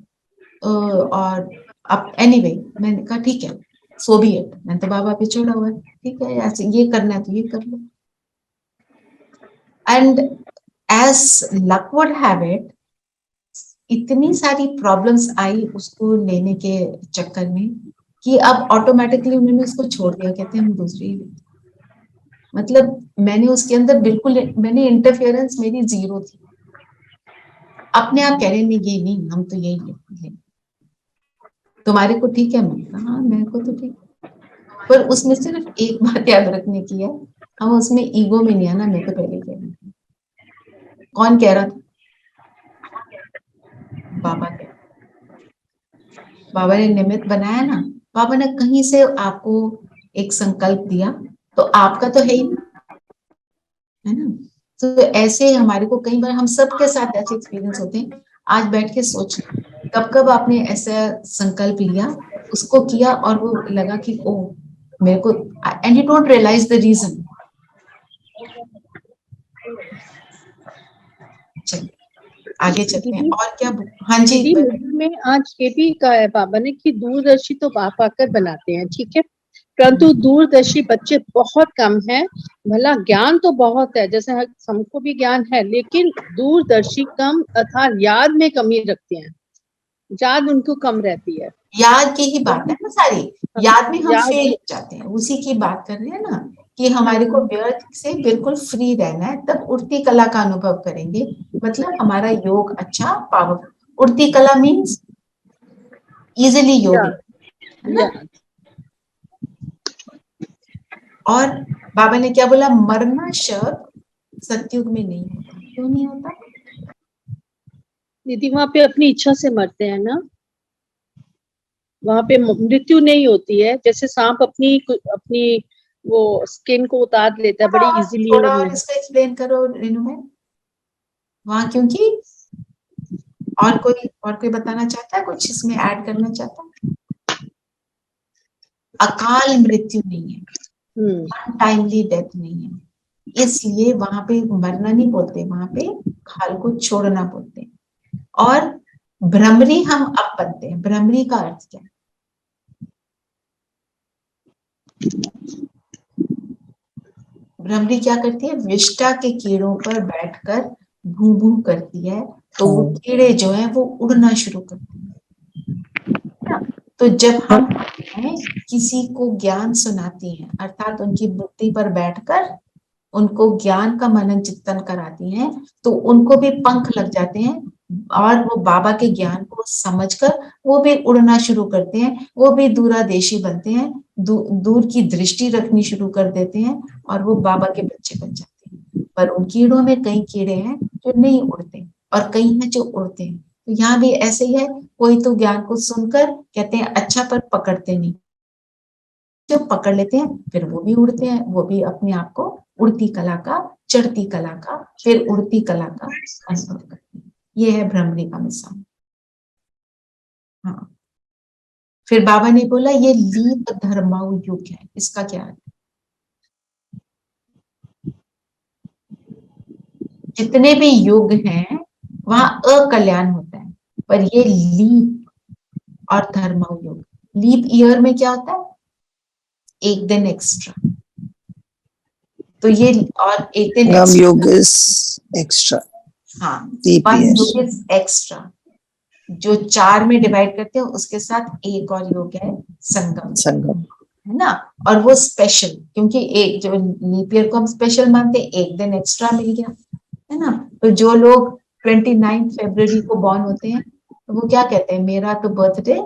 और अब एनीवे मैंने कहा ठीक है, सो बी इट, मैंने तो बाबा पे छोड़ा हुआ है, ठीक है ऐसे ये करना है तो ये कर लो। And as luck would have it, इतनी सारी प्रॉब्लम्स आई उसको लेने के चक्कर में कि अब ऑटोमेटिकली उन्होंने उसको छोड़ दिया, कहते हैं हम दूसरी ही लेते। मतलब मैंने उसके अंदर बिल्कुल, मैंने इंटरफेरेंस मेरी जीरो थी, अपने आप कह रहे नहीं ये नहीं, हम तो यही लेते, तुम्हारे को ठीक है, मैंने कहा हाँ मेरे को तो ठीक, पर उसमें सिर्फ एक बात याद रखने की है, हम उसमें ईगो में नहीं आना, मैं तो पहले कह रही थी। कौन कह रहा था? बाबा कह, बाबा ने निमित्त बनाया ना, बाबा ने कहीं से आपको एक संकल्प दिया, तो आपका तो है ही, है ना। तो ऐसे हमारे को कई बार हम सब के साथ ऐसे एक्सपीरियंस होते हैं। आज बैठ के सोच, कब कब आपने ऐसा संकल्प लिया, उसको किया और वो लगा कि ओ मेरे को, and you don't realise the reason. चलिए आगे चलते हैं, और क्या। हाँ जी, दीदी मिडिल में आज ये भी कहा है बाबा ने कि दूरदर्शी तो बाप आकर बनाते हैं, ठीक है, परंतु दूरदर्शी बच्चे बहुत कम हैं। भला ज्ञान तो बहुत है, जैसे हमको भी ज्ञान है, लेकिन दूरदर्शी कम अर्थात याद में कमी रखते हैं, याद उनको कम रहती है। याद की ही बात है ना सारी, याद में हम याद- फेल हो जाते हैं, उसी की बात कर रहे हैं ना कि हमारे को व्यर्थ से बिल्कुल फ्री रहना है, तब उड़ती कला का अनुभव करेंगे। मतलब हमारा योग अच्छा पावरफुल, उड़ती कला मीन्स इजिली योग, है ना। और बाबा ने क्या बोला, मरना शब्द सतयुग में नहीं होता। क्यों नहीं होता? दीदी वहां पे अपनी इच्छा से मरते हैं ना, वहां पे मृत्यु नहीं होती है। जैसे सांप अपनी अपनी वो स्किन को उतार लेता है बड़ी इजीली। थोड़ा और इसको एक्सप्लेन करो रेनू में वहां, क्योंकि और कोई बताना चाहता है, कुछ इसमें ऐड करना चाहता है? अकाल मृत्यु नहीं है, अनटाइमली डेथ नहीं है, इसलिए वहां पे मरना नहीं बोलते, वहां पे खाल को छोड़ना बोलते हैं। और भ्रमरी हम अब बनते हैं। भ्रमरी का अर्थ क्या है? भ्रमरी क्या करती है? विष्टा के कीड़ों पर बैठकर भू भू करती है, तो वो कीड़े जो है वो उड़ना शुरू करते हैं। तो जब हम किसी को ज्ञान सुनाती हैं, अर्थात उनकी बुद्धि पर बैठकर उनको ज्ञान का मनन चिंतन कराती हैं, तो उनको भी पंख लग जाते हैं और वो बाबा के ज्ञान को समझकर वो भी उड़ना शुरू करते हैं, वो भी दूरादेशी बनते हैं, दूर की दृष्टि रखनी शुरू कर देते हैं और वो बाबा के बच्चे बन जाते हैं। पर उन कीड़ों में कई कीड़े हैं जो नहीं उड़ते और कई हैं जो उड़ते हैं। तो यहाँ भी ऐसे ही है, कोई तो ज्ञान को सुनकर कहते हैं अच्छा, पर पकड़ते नहीं, जब पकड़ लेते हैं फिर वो भी उड़ते हैं, वो भी अपने आप को उड़ती कला का, चढ़ती कला का, फिर उड़ती कला का अनुभव करते हैं। ये है भ्रमरी का मिसाल। हाँ, फिर बाबा ने बोला ये लीप धर्माउ युग है, इसका क्या है? जितने भी युग हैं वहां अकल्याण होता है, पर ये लीप और धर्माउ युग, लीप ईयर में क्या होता है? एक दिन एक्स्ट्रा। तो ये और एक दिन एक्स्ट्रा, हाँ, योग इज एक्स्ट्रा, जो 4 में डिवाइड करते हैं उसके साथ एक और योग है संगम, है ना। और वो स्पेशल, क्योंकि एक जो लीप ईयर को हम स्पेशल मानते हैं, एक दिन एक्स्ट्रा मिल गया, है ना। तो जो लोग 29 फरवरी को बॉर्न होते हैं तो वो क्या कहते हैं, मेरा तो बर्थडे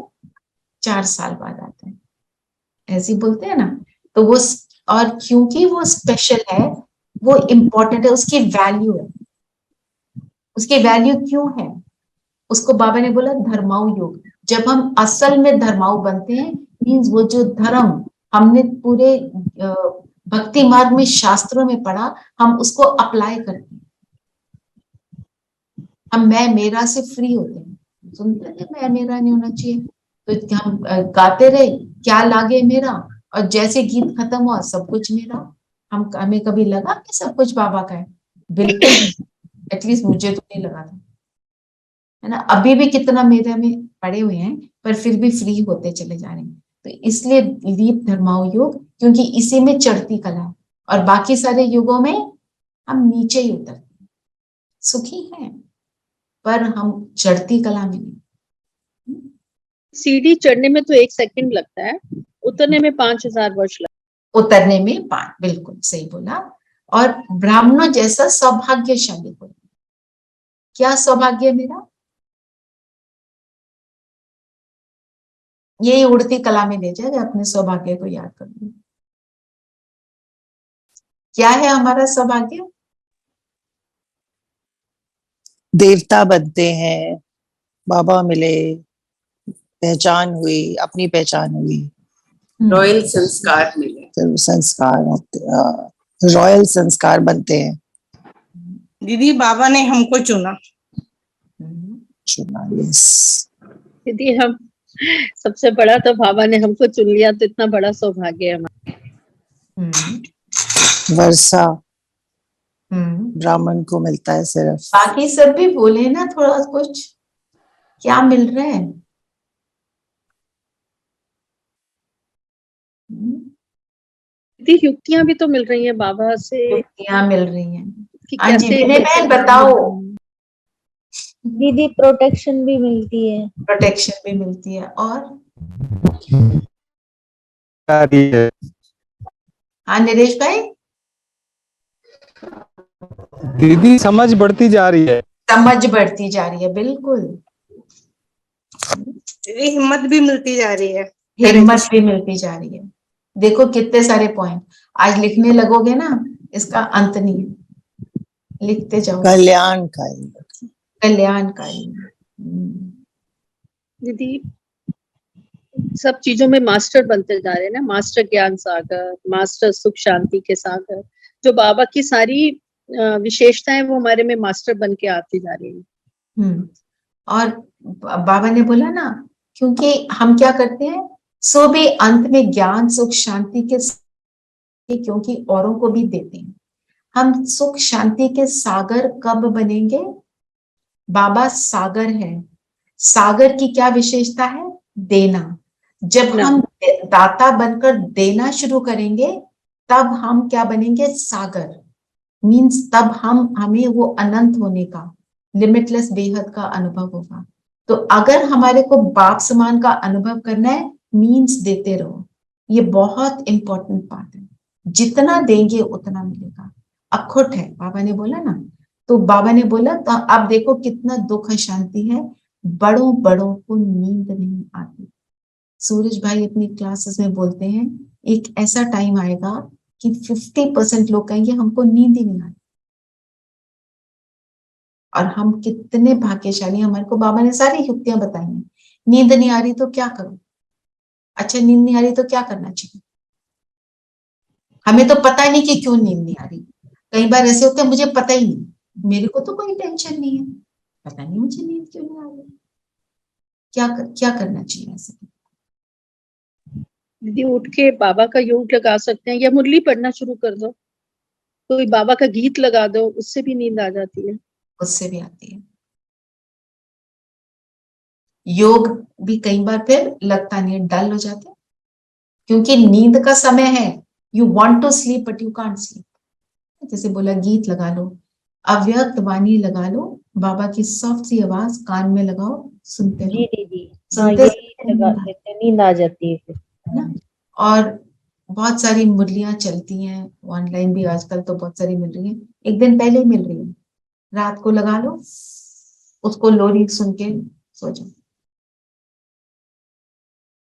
4 साल बाद आता है, ऐसे बोलते हैं ना। तो वो, और क्योंकि वो स्पेशल है, वो इम्पोर्टेंट है, उसकी वैल्यू है, उसकी वैल्यू क्यों है? उसको बाबा ने बोला धर्माऊ योग। जब हम असल में धर्माऊ बनते हैं, मीन्स वो जो धर्म हमने पूरे भक्ति मार्ग में शास्त्रों में पढ़ा, हम उसको अप्लाई करते हैं। हम मैं मेरा से फ्री होते हैं। सुनते थे मैं मेरा नहीं होना चाहिए, तो हम गाते रहे क्या लागे मेरा, और जैसे गीत खत्म हुआ सब कुछ मेरा। हमें कभी लगा कि सब कुछ बाबा का है? बिल्कुल, एटलीस्ट मुझे तो नहीं लगा था, है ना। अभी भी कितना मेरे में पड़े हुए हैं, पर फिर भी फ्री होते चले जा रहे हैं। तो इसलिए दीप धर्माऊ योग, क्योंकि इसी में चढ़ती कला है, और बाकी सारे युगों में हम नीचे ही उतरते हैं, सुखी हैं पर हम चढ़ती कला में नहीं। सीढ़ी चढ़ने में तो 1 सेकंड लगता है, उतरने में 5000 वर्ष लगता उतरने में 5, बिल्कुल सही बोला। और ब्राह्मणों जैसा सौभाग्यशाली कोई, क्या सौभाग्य मेरा? यही उड़ती कला में ले जाएगा, अपने सौभाग्य को याद कर लो। क्या है हमारा सौभाग्य? देवता बनते हैं, बाबा मिले, पहचान हुई, अपनी पहचान हुई, रॉयल संस्कार मिले, तो संस्कार रॉयल संस्कार बनते हैं। दीदी बाबा ने हमको चुना। चुना, यस। दीदी हम सबसे बड़ा तो बाबा ने हमको चुन लिया, तो इतना बड़ा सौभाग्य है हमारा। वर्षा ब्राह्मण को मिलता है सिर्फ। बाकी सब भी बोले ना थोड़ा कुछ, क्या मिल रहा है? दीदी युक्तियां भी तो मिल रही हैं बाबा से, युक्तियां मिल रही हैं कि हाँ जी, कैसे बहन बताओ। दीदी प्रोटेक्शन भी मिलती है। प्रोटेक्शन भी मिलती है, और हाँ नरेश भाई, दीदी समझ बढ़ती जा रही है। समझ बढ़ती जा रही है, बिल्कुल। दीदी हिम्मत भी मिलती जा रही है। हिम्मत भी मिलती जा रही है। देखो कितने सारे पॉइंट आज लिखने लगोगे ना, इसका अंत नहीं है, लिखते जाओ। कल्याणकारी, कल्याणकारी। दीदी सब चीजों में मास्टर बनते जा रहे हैं ना, मास्टर ज्ञान सागर, मास्टर सुख शांति के सागर। जो बाबा की सारी विशेषताएं वो हमारे में मास्टर बन के आती जा रही है। और बाबा ने बोला ना, क्योंकि हम क्या करते हैं, सो भी अंत में ज्ञान सुख शांति के, क्योंकि औरों को भी देते हैं। हम सुख शांति के सागर कब बनेंगे? बाबा सागर है। सागर की क्या विशेषता है? देना। जब हम दाता बनकर देना शुरू करेंगे, तब हम क्या बनेंगे? सागर। मीन्स तब हमें वो अनंत होने का, लिमिटलेस बेहद का अनुभव होगा। तो अगर हमारे को बाप समान का अनुभव करना है, मीन्स देते रहो। ये बहुत इंपॉर्टेंट बात है। जितना देंगे उतना मिलेगा। अखुट है, बाबा ने बोला ना। तो बाबा ने बोला, तो अब देखो कितना दुख शांति है, बड़ों बड़ों को नींद नहीं आती। सूरज भाई अपनी क्लासेस में बोलते हैं, एक ऐसा टाइम आएगा कि 50% लोग कहेंगे हमको नींद ही नहीं आती। और हम कितने भाग्यशाली, हमारे को बाबा ने सारी युक्तियां बताई हैं। नींद नहीं आ रही तो क्या करो? अच्छा नींद नहीं आ रही तो क्या करना चाहिए? हमें तो पता नहीं कि क्यों नींद नहीं आ रही। कई बार ऐसे होते हैं, मुझे पता ही नहीं, मेरे को तो कोई टेंशन नहीं है, पता नहीं मुझे नींद क्यों नहीं आ रही। क्या करना चाहिए ऐसे? दीदी उठ के बाबा का योग लगा सकते हैं, या मुरली पढ़ना शुरू कर दो, कोई बाबा का गीत लगा दो, उससे भी नींद आ जाती है। उससे भी आती है। योग भी कई बार फिर लगता नहीं है, डल हो जाते, क्योंकि नींद का समय है। You want to sleep but you can't sleep. जैसे बोला, गीत लगा लो, अव्यक्त वाणी लगा लो, बाबा की सॉफ्ट सी आवाज कान में लगाओ, सुनते रहो। जी दीदी, हाँ यही लगा देते, नींद आ जाती है फिर ना। और बहुत सारी मुरलियां चलती हैं ऑनलाइन भी आजकल, तो बहुत सारी मिल रही हैं। एक दिन पहले ही मिल रही है, रात को लगा लो, उसको लोरी सुन के सो जाओ।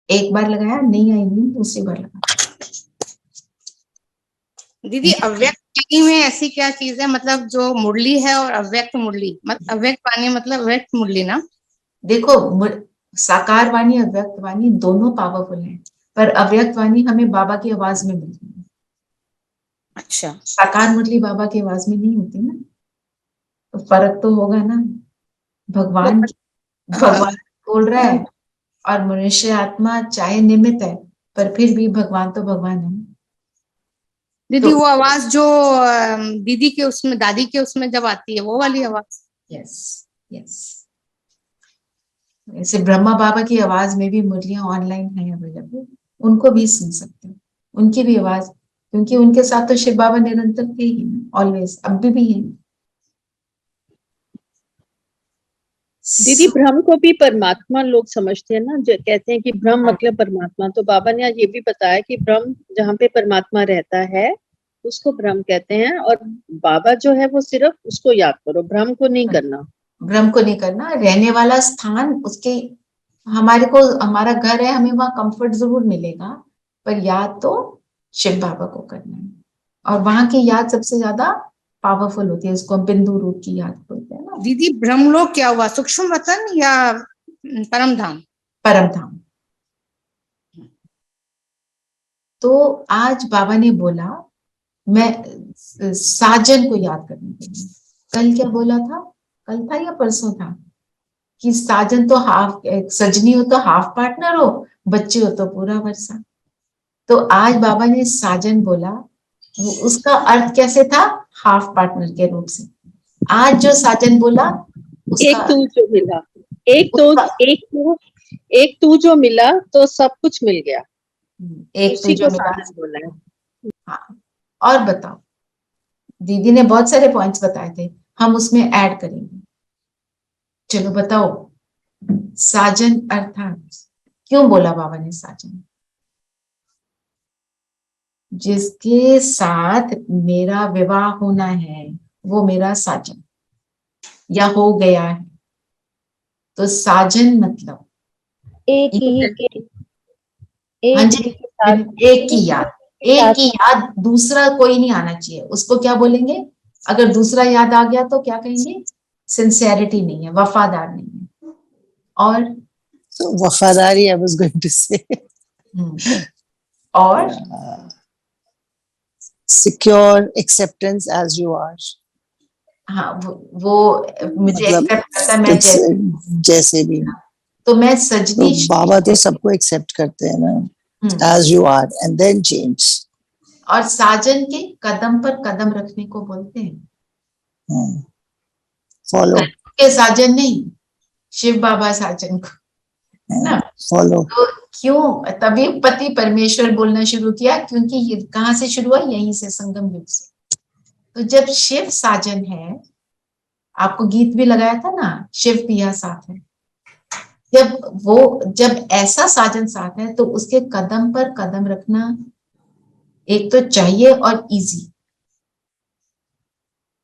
एक बार लगाया नहीं आई नींद, दूसरी बार लगा। दीदी अव्यक्त वाणी में ऐसी क्या चीज है, मतलब जो मुरली है और अव्यक्त मुरली, मतलब अव्यक्त वाणी मतलब व्यक्त मुरली ना? देखो, साकार वाणी अव्यक्त वाणी दोनों पावरफुल हैं, पर अव्यक्त वाणी हमें बाबा की आवाज में मिलती है। अच्छा, साकार मुरली बाबा की आवाज में नहीं होती ना, तो फर्क तो होगा ना। भगवान भगवान बोल रहा है और मनुष्य आत्मा चाहे निमित्त है, पर फिर भी भगवान तो भगवान है। दीदी वो आवाज जो दीदी के उसमें, दादी के उसमें जब आती है, वो वाली आवाज? Yes, yes. ऐसे ब्रह्मा बाबा की आवाज में भी मुरलियां ऑनलाइन है अवेलेबल, उनको भी सुन सकते हो, उनकी भी आवाज, क्योंकि उनके साथ तो शिव बाबा निरंतर थे ही ना, ऑलवेज, अब भी है। दीदी ब्रह्म को भी परमात्मा लोग समझते हैं ना, जो कहते हैं कि ब्रह्म मतलब परमात्मा, तो बाबा ने आज ये भी बताया कि ब्रह्म जहाँ पे परमात्मा रहता है उसको ब्रह्म कहते हैं, और बाबा जो है वो सिर्फ उसको याद करो, ब्रह्म को नहीं करना। ब्रह्म को नहीं करना, रहने वाला स्थान उसके, हमारे को हमारा घर है, हमें वहां कंफर्ट जरूर मिलेगा, पर याद तो शिव बाबा को करना है, और वहां की याद सबसे ज्यादा पावरफुल होती है, उसको हम बिंदु रूप की याद बोलते हैं ना। दीदी ब्रह्मलोक क्या हुआ, सूक्ष्म वतन या परम धाम? परम धाम। तो आज बाबा ने बोला मैं साजन को याद करने के लिए, कल क्या बोला था, कल था या परसों था, कि साजन तो हाफ, सजनी हो तो हाफ पार्टनर हो, बच्चे हो तो पूरा वर्षा। तो आज बाबा ने साजन बोला, उसका अर्थ कैसे था, हाफ पार्टनर के रूप से। आज जो साजन बोला उसका एक तू जो मिला, एक तू जो मिला तो सब कुछ मिल गया, एक उसी तू जो को मिला। साजन बोला है। हाँ, और बताओ, दीदी ने बहुत सारे पॉइंट्स बताए थे, हम उसमें ऐड करेंगे। चलो बताओ, साजन अर्थात क्यों बोला बाबा ने साजन? जिसके साथ मेरा विवाह होना है वो मेरा साजन या हो गया है, तो साजन मतलब एक ही हाँ एक जी, ही के साथ, एक की याद, एक की याद, दूसरा कोई नहीं आना चाहिए, उसको क्या बोलेंगे? अगर दूसरा याद आ गया तो क्या कहेंगे? सिंसियरिटी नहीं है, वफादार नहीं है। और So वफादारी, I was going to say. और Secure acceptance as you are. हाँ, वो मुझे मतलब एक्सेप्ट करता है मैं जैसे भी, तो मैं तो सजनी बाबा तो सबको एक्सेप्ट करते हैं ना, as you are and then change. और साजन के कदम पर कदम रखने को बोलते हैं। Follow. के साजन नहीं, शिव बाबा साजन को, है ना? Follow. तो क्यों तभी पति परमेश्वर बोलना शुरू किया, क्योंकि ये कहाँ से शुरू हुआ, यहीं से, संगम युग से। तो जब शिव साजन है, आपको गीत भी लगाया था ना, शिव पिया साथ है, जब ऐसा साजन साथ है तो उसके कदम पर कदम रखना एक तो चाहिए और इजी,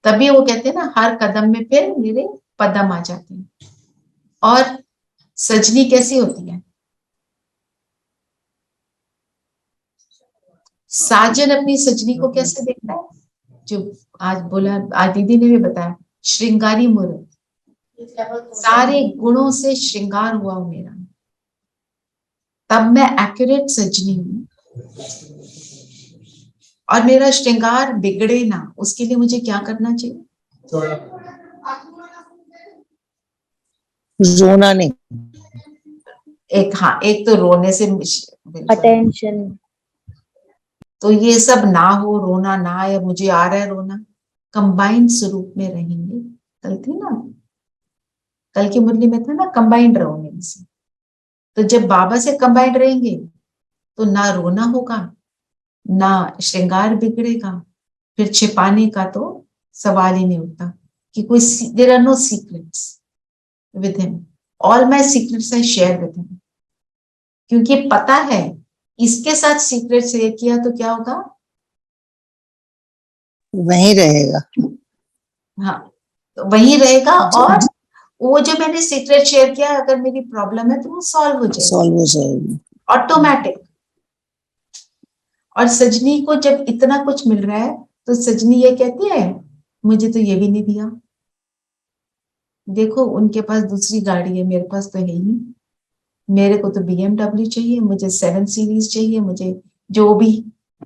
तभी वो कहते हैं ना, हर कदम में फिर मेरे पदम आ जाते हैं। और सजनी कैसी होती है? साजन अपनी सजनी को कैसे देखता है? जो आज बोला, आज दीदी ने भी बताया, श्रृंगारी मूर्त, सारे गुणों से श्रृंगार हुआ हूं मेरा, तब मैं एक्यूरेट सजनी हूं। और मेरा श्रृंगार बिगड़े ना, उसके लिए मुझे क्या करना चाहिए? रोना नहीं। एक तो रोने से अटेंशन, तो ये सब ना हो, रोना ना आए, मुझे आ रहा है रोना, कंबाइंड स्वरूप में रहेंगे। कल थी ना, कल की मुरली में था ना, कंबाइंड रहो मेरे से। तो जब बाबा से कंबाइंड रहेंगे तो ना रोना होगा, ना श्रृंगार बिगड़ेगा, फिर छिपाने का तो सवाल ही नहीं उठता कि कोई, there are no secrets with him, all my secrets I share with him, क्योंकि पता है इसके साथ सीक्रेट शेयर किया तो क्या होगा, वहीं रहेगा। हाँ, तो वहीं रहेगा, और वो जो मैंने सीक्रेट शेयर किया, अगर मेरी प्रॉब्लम है तो वो सॉल्व हो जाएगी ऑटोमेटिक। और सजनी को जब इतना कुछ मिल रहा है तो सजनी ये कहती है मुझे तो ये भी नहीं दिया, देखो उनके पास दूसरी गाड़ी है, मेरे पास तो है ही नहीं, मेरे को तो BMW चाहिए, मुझे 7 सीरीज चाहिए, मुझे जो भी,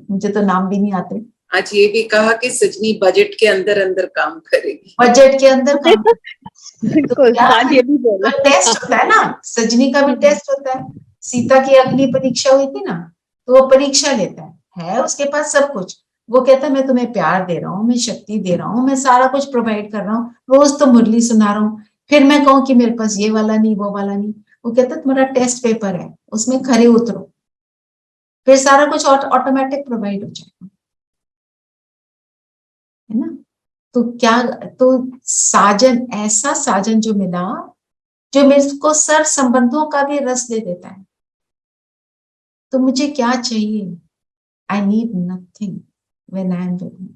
मुझे तो नाम भी नहीं आते। आज ये भी कहा कि सजनी बजट के अंदर अंदर काम करेगी। बजट के अंदर काम तो बिल्कुल, क्या हाँ ये भी बोला। तो टेस्ट होता है ना, सजनी का भी टेस्ट होता है। सीता की अग्नि परीक्षा हुई थी ना, तो वो परीक्षा लेता है उसके पास सब कुछ, वो कहता है मैं तुम्हें प्यार दे रहा हूँ, मैं शक्ति दे रहा हूँ, मैं सारा कुछ प्रोवाइड कर रहा हूँ, रोज तो मुरली सुना रहा हूँ, फिर मैं कहूँ कि मेरे पास ये वाला नहीं वो वाला नहीं, वो कहता है तुम्हारा टेस्ट पेपर है, उसमें खरे उतरो, फिर सारा कुछ ऑटोमेटिक प्रोवाइड हो जाएगा, है ना। तो क्या, तो साजन, ऐसा साजन जो मिला जो मेरे को सर संबंधों का भी रस दे देता है, तो मुझे क्या चाहिए, I need nothing when I am with him.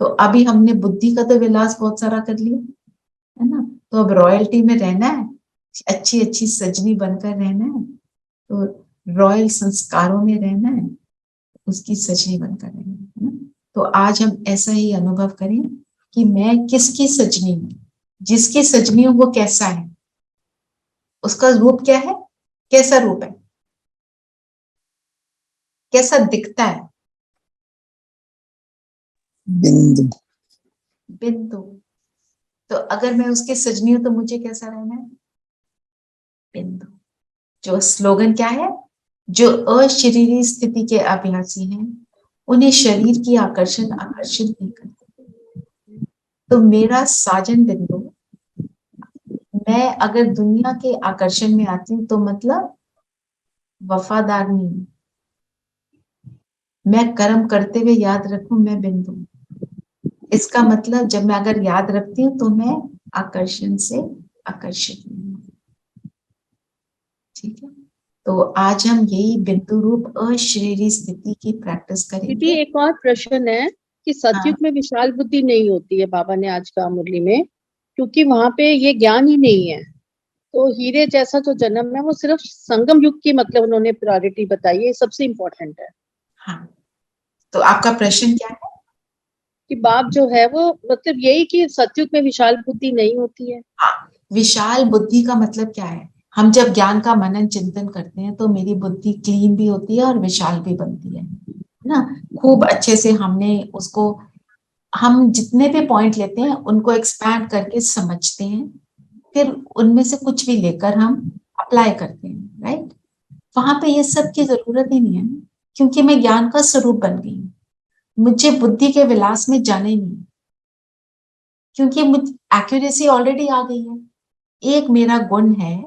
तो अभी हमने बुद्धि का तो विलास बहुत सारा कर लिया, है ना, तो अब रॉयल्टी में रहना है, अच्छी अच्छी सजनी बनकर रहना है, तो रॉयल संस्कारों में रहना है, उसकी सजनी बनकर रहना है ना। तो आज हम ऐसा ही अनुभव करें कि मैं किसकी सजनी हूँ, जिसकी सजनी हूँ वो कैसा है, उसका रूप क्या है, कैसा रूप है, कैसा दिखता है, बिंदु। बिंदु। तो अगर मैं उसकी सजनी हूं तो मुझे कैसा रहना है, बिंदु। जो स्लोगन क्या है, जो अशरीरी स्थिति के अभ्यासी हैं उन्हें शरीर की आकर्षण आकर्षित नहीं करती। तो मेरा साजन बिंदु, मैं अगर दुनिया के आकर्षण में आती हूँ तो मतलब वफादार नहीं, मैं कर्म करते हुए याद रखूं मैं बिंदु, इसका मतलब जब मैं अगर याद रखती हूँ तो मैं आकर्षण से आकर्षित नहीं हूँ, ठीक है। तो आज हम यही बिंदु रूप अशरीरी स्थिति की प्रैक्टिस दीदी करेंगे। एक और प्रश्न है कि सतयुग में विशाल बुद्धि नहीं होती है, बाबा ने आज कहा मुरली में, क्योंकि वहां पे ये ज्ञान ही नहीं है, तो हीरे जैसा जो जन्म है वो सिर्फ संगम युग की, मतलब उन्होंने प्रायोरिटी बताई है, सबसे इम्पोर्टेंट है। हाँ, तो आपका प्रश्न क्या है, कि बाप जो है वो मतलब यही कि सतयुग में विशाल बुद्धि नहीं होती है। हाँ, विशाल बुद्धि का मतलब क्या है, हम जब ज्ञान का मनन चिंतन करते हैं तो मेरी बुद्धि क्लीन भी होती है और विशाल भी बनती है ना, खूब अच्छे से हमने उसको, हम जितने भी पॉइंट लेते हैं उनको एक्सपैंड करके समझते हैं, फिर उनमें से कुछ भी लेकर हम अप्लाई करते हैं, राइट। वहां पे ये सब की जरूरत ही नहीं है, क्योंकि मैं ज्ञान का स्वरूप बन गई हूँ, मुझे बुद्धि के विलास में जाना ही नहीं, क्योंकि मुझ एक्यूरेसी ऑलरेडी आ गई है। एक मेरा गुण है,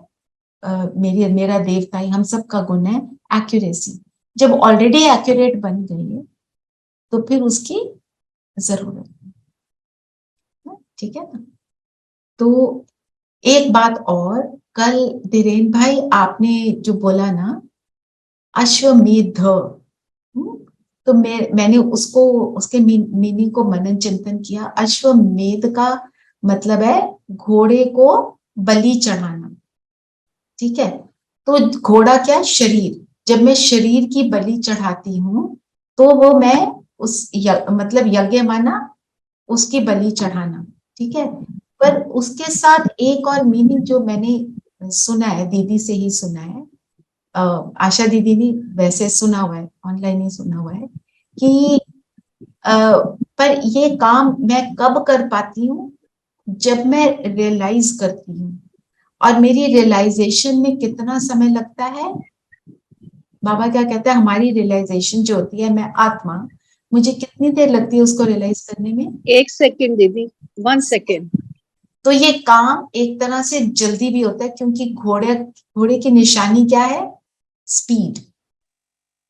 मेरा देवताई, हम सब का गुण है एक्यूरेसी। जब ऑलरेडी एक्यूरेट बन गई तो फिर उसकी जरूरत नहीं, ठीक है ना। तो एक बात और, कल धीरेन भाई आपने जो बोला ना अश्वमेध, तो मैंने उसको, उसके मीनिंग को मनन चिंतन किया। अश्वमेध का मतलब है घोड़े को बलि चढ़ाना, ठीक है। तो घोड़ा क्या, शरीर, जब मैं शरीर की बलि चढ़ाती हूँ तो वो मैं उस मतलब यज्ञ माना उसकी बलि चढ़ाना, ठीक है। पर उसके साथ एक और मीनिंग जो मैंने सुना है, दीदी से ही सुना है, आशा दीदी ने वैसे सुना हुआ है, ऑनलाइन ही सुना हुआ है कि पर ये काम मैं कब कर पाती हूँ, जब मैं रियलाइज करती हूँ, और मेरी रियलाइजेशन में कितना समय लगता है। बाबा क्या कहते हैं, हमारी रियलाइजेशन जो होती है, मैं आत्मा, मुझे कितनी देर लगती है उसको रियलाइज करने में, 1 सेकेंड दीदी, 1 सेकेंड। तो ये काम एक तरह से जल्दी भी होता है, क्योंकि घोड़े की निशानी क्या है, स्पीड। तो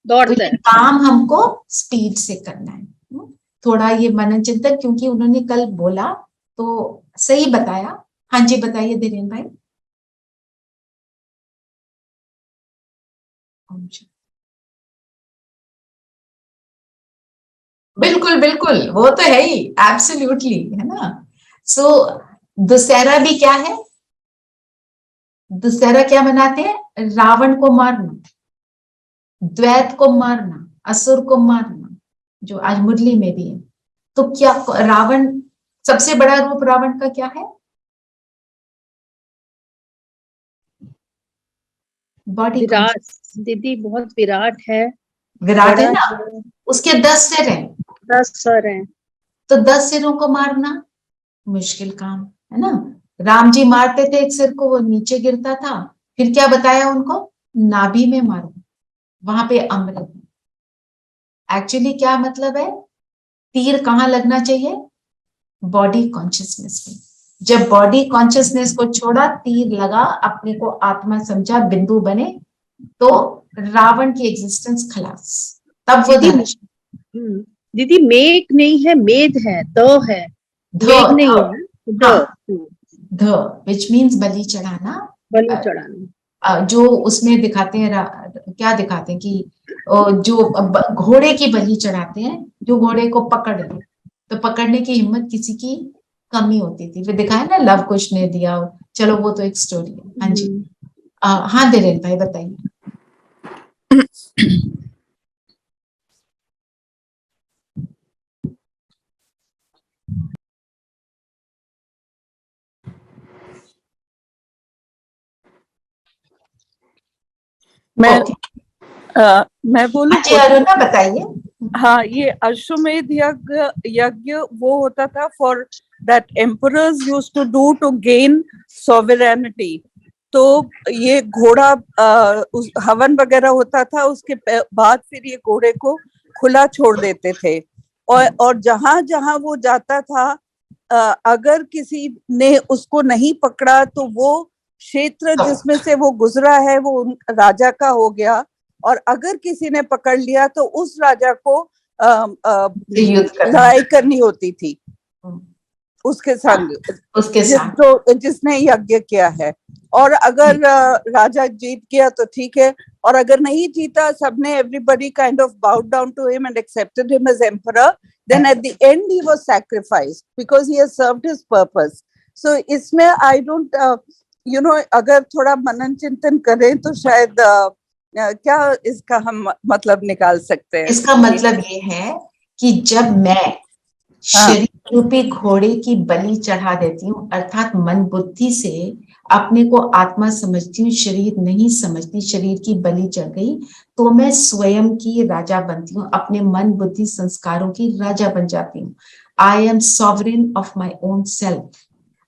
दौड़ता ये है। काम हमको स्पीड से करना है। थोड़ा ये मनन चिंतन, क्योंकि उन्होंने कल बोला तो सही बताया। हाँ जी बताइए धीरेन भाई। बिल्कुल बिल्कुल, वो तो है ही, एब्सोल्युटली, है ना। सो दशहरा भी क्या है, दशहरा क्या मनाते हैं, रावण को मारना, द्वैत को मारना, असुर को मारना, जो आज मुरली में भी है। तो क्या रावण, सबसे बड़ा रूप रावण का क्या है? बॉडी। विराट दीदी, बहुत विराट है, विराट है बड़ा ना, है, उसके 10 सिर हैं, 10 सर हैं। तो 10 सिरों को मारना मुश्किल काम है ना। राम जी मारते थे एक सिर को, वो नीचे गिरता था, फिर क्या बताया उनको? नाभि में मारो, वहां पे अमृत। एक्चुअली क्या मतलब है? तीर कहाँ लगना चाहिए? बॉडी कॉन्शियसनेस में। जब बॉडी कॉन्शियसनेस को छोड़ा, तीर लगा, अपने को आत्मा समझा, बिंदु बने, तो रावण की एग्जिस्टेंस खलास। तब वो दीदी मेघ नहीं है, मेध है, द है, मेघ नहीं है, द, विच मीन्स बलि चढ़ाना। बलि चढ़ाना। जो उसमें दिखाते हैं, क्या दिखाते हैं कि जो घोड़े की बलि चढ़ाते हैं, जो घोड़े को पकड़ ले, तो पकड़ने की हिम्मत किसी की कमी होती थी, फिर दिखाया ना लव कुश ने दिया। चलो वो तो एक स्टोरी है। हाँ जी, हाँ धीरेन भाई बताइए। मैं बोलूं? जी अरुणा बताइए। हाँ, ये अश्वमेध यज्ञ वो होता था for that emperors used to do to gain sovereignty. तो ये घोड़ा हवन वगैरह होता था, उसके बाद फिर ये घोड़े को खुला छोड़ देते थे, और जहां जहां वो जाता था, अगर किसी ने उसको नहीं पकड़ा तो वो क्षेत्र जिसमें से वो गुजरा है वो राजा का हो गया, और अगर किसी ने पकड़ लिया तो उस राजा को लड़ाई करनी होती थी उसके संग, जिसने यज्ञ किया है। और अगर राजा जीत गया तो ठीक है, और अगर नहीं जीता, सबने everybody kind of bowed down to him and accepted him as emperor, then at the end he was sacrificed because he has served his purpose. So इसमें I don't अगर थोड़ा मनन चिंतन करें तो शायद क्या इसका हम मतलब निकाल सकते हैं? इसका मतलब ये है कि जब मैं शरीर रूपी घोड़े की बलि चढ़ा देती हूँ, अर्थात मन बुद्धि से अपने को आत्मा समझती हूँ, शरीर नहीं समझती, शरीर की बलि चढ़ गई, तो मैं स्वयं की राजा बनती हूँ, अपने मन बुद्धि संस्कारों की राजा बन जाती हूँ। I am sovereign of my own self.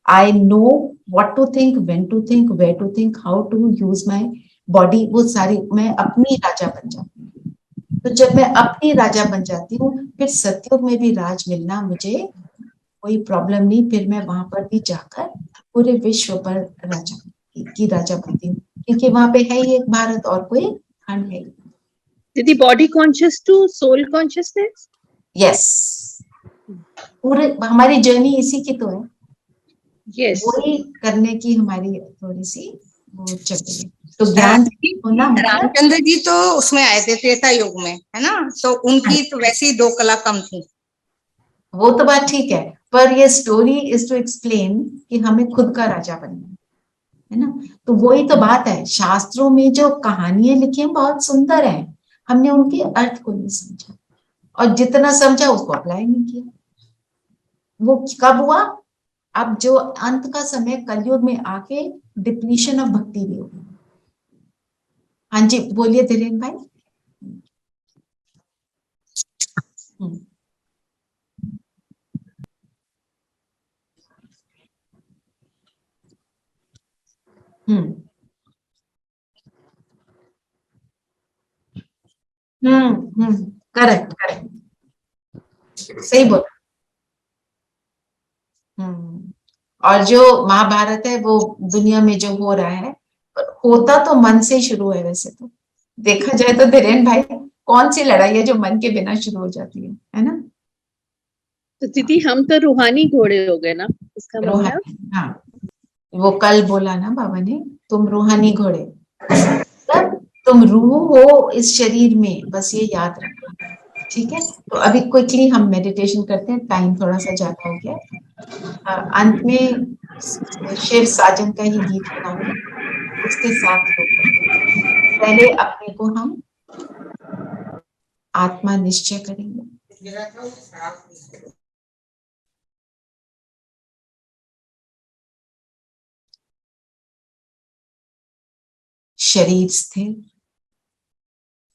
I know what to think, when to think, where to think, how to use my body, वो सारी मैं अपनी राजा बन जाती हूँ। तो जब मैं अपनी राजा बन जाती हूँ, फिर सतयुग में भी राज मिलना मुझे कोई प्रॉब्लम नहीं, फिर मैं वहां पर भी जाकर पूरे विश्व पर राजा की राजा बनती हूँ, क्योंकि वहां पे है ही एक भारत और कोई खंड है। दीदी body conscious to soul consciousness, yes, पूरे हमारी जर्नी इसी की तो है। यस, वही करने की हमारी थोड़ी सी वो चल रही है। तो ज्ञान होना, रामचंद्र जी तो उसमें आए थे त्रेता युग में, है ना, तो उनकी तो वैसी 2 कला कम थी। वो तो बात ठीक है, पर ये स्टोरी इज टू एक्सप्लेन कि हमें खुद का राजा बनना है ना। तो वही तो बात है, शास्त्रों में जो कहानियां लिखी हैं बहुत सुंदर है, हमने उनके अर्थ को नहीं समझा, और जितना समझा उसको अप्लाई नहीं किया। वो कब हुआ? अब जो अंत का समय कलयुग में आके डिप्लीशन ऑफ भक्ति भी होगी। हाँ जी बोलिए धीरेन भाई। करेक्ट करेक्ट, सही बोला। और जो महाभारत है वो दुनिया में जो हो रहा है, होता तो मन से शुरू है। वैसे तो देखा जाए तो धीरेन भाई, कौन सी लड़ाई है जो मन के बिना शुरू हो जाती है ना। तो दीदी हम तो रूहानी घोड़े हो गए ना, इसका मतलब। हाँ, वो कल बोला ना बाबा ने, तुम रूहानी घोड़े, तब तुम रूह हो इस शरीर में, बस ये याद रखना, ठीक है। तो अभी क्विकली हम मेडिटेशन करते हैं, टाइम थोड़ा सा ज्यादा हो गया। अंत में शिव साजन का ही गीत सुनाऊंगी, उसके साथ योग करते हैं। पहले अपने को हम आत्मा निश्चय करेंगे, शरीर स्थिर,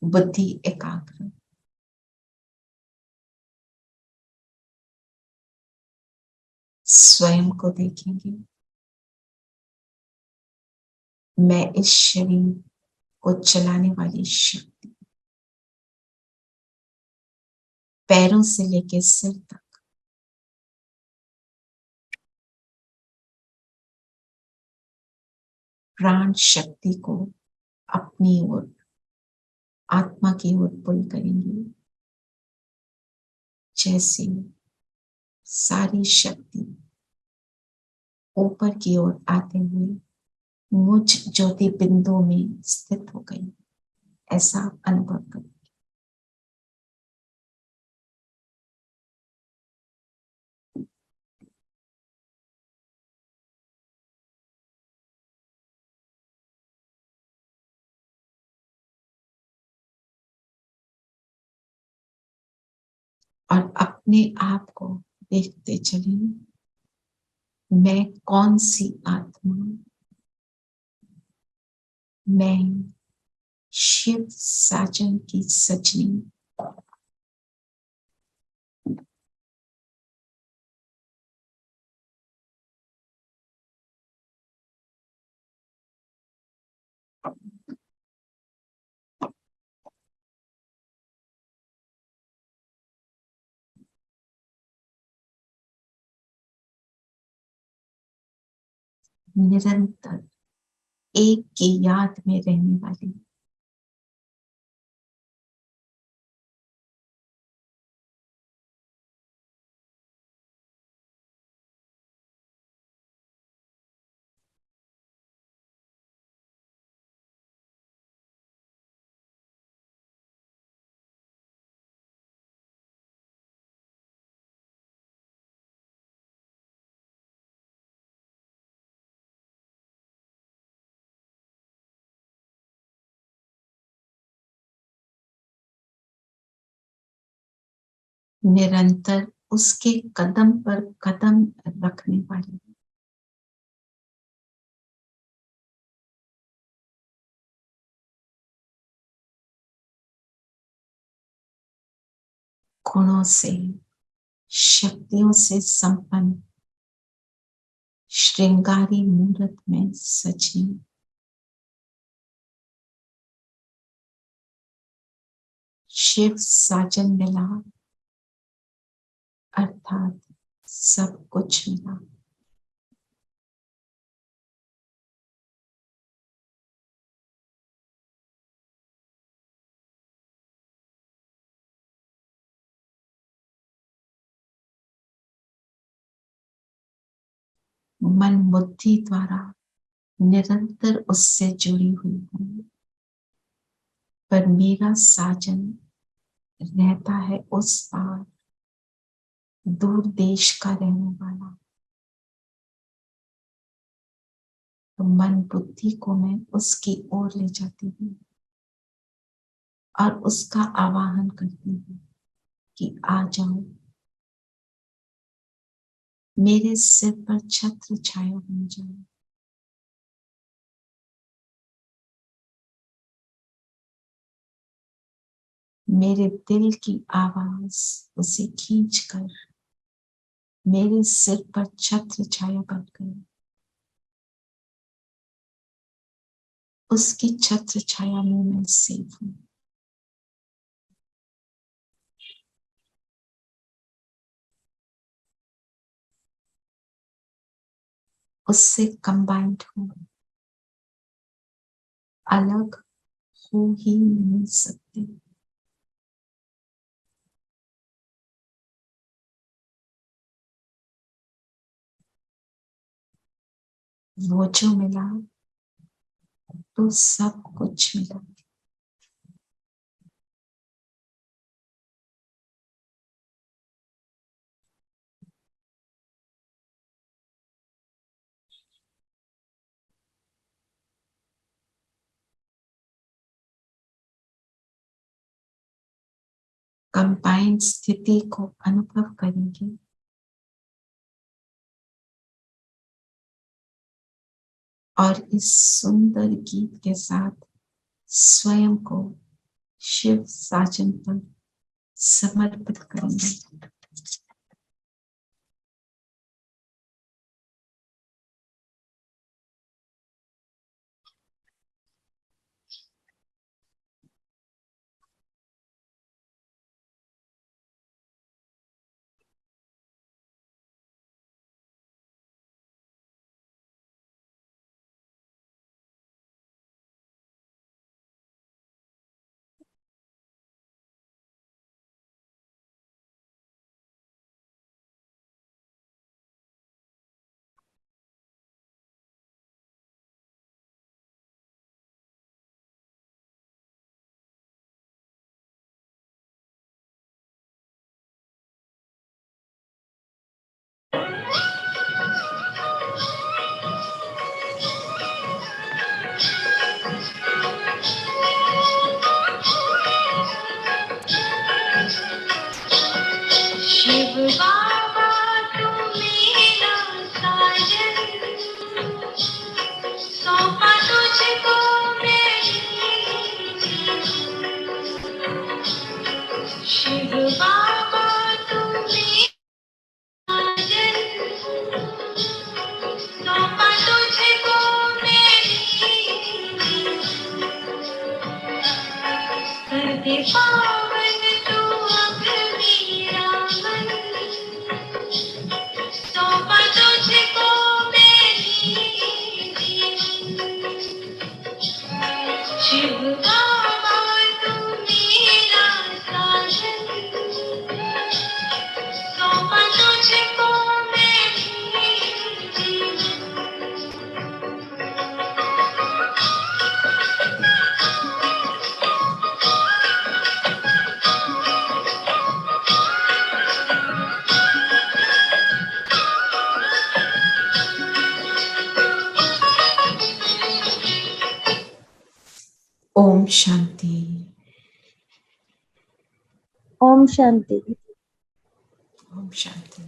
बुद्धि एकाग्र। स्वयं को देखेंगे, मैं इस शरीर को चलाने वाली शक्ति, पैरों से लेकर सिर तक प्राण शक्ति को अपनी ओर, आत्मा की ओर पुल करेंगे। जैसे सारी शक्ति ऊपर की ओर आते हुए मुझ ज्योति बिंदु में स्थित हो गई, ऐसा अनुभव करें। और अपने आप को देखते चलिए, मैं कौन सी आत्मा, मैं शिव साजन की सजनी, निरंतर एक की याद में रहने वाली, निरंतर उसके कदम पर कदम रखने वाली, गुणों से, शक्तियों से संपन्न, श्रृंगारी मूर्त में सजी, शिव साजन मिला अर्थात सब कुछ मिला। मन बुद्धि द्वारा निरंतर उससे जुड़ी हुई हूँ, पर मेरा साजन रहता है उस पार, दूर देश का रहने वाला। तो मन बुद्धि को मैं उसकी ओर ले जाती हूँ और उसका आवाहन करती हूँ कि आ जाओ, मेरे सिर पर छत्र छाया बन जाओ। मेरे दिल की आवाज उसे खींचकर मेरे सिर पर छत्र छाया बनकर उसकी छत्र छाया में मैं सेफ हूं। उससे कंबाइंड हूं, अलग हो ही नहीं सकते। वो जो मिला तो सब कुछ मिला। कंबाइंड स्थिति को अनुभव करेंगे। और इस सुंदर गीत के साथ स्वयं को शिव साजन पर समर्पित करेंगे। शिव बाबा तू मेरा साजन, सौंपा तुझको मेरी। शिव बाबा तू मेरा साजन, सौंपा तुझको मेरी। कर दे पावन तू अब मेरा मन, सौंपा तुझको मेरी। शिव बाबा तू मेरा साजन, सौंपा तुझको मेरी। ओम शांति। ओम शांति। ओम शांति।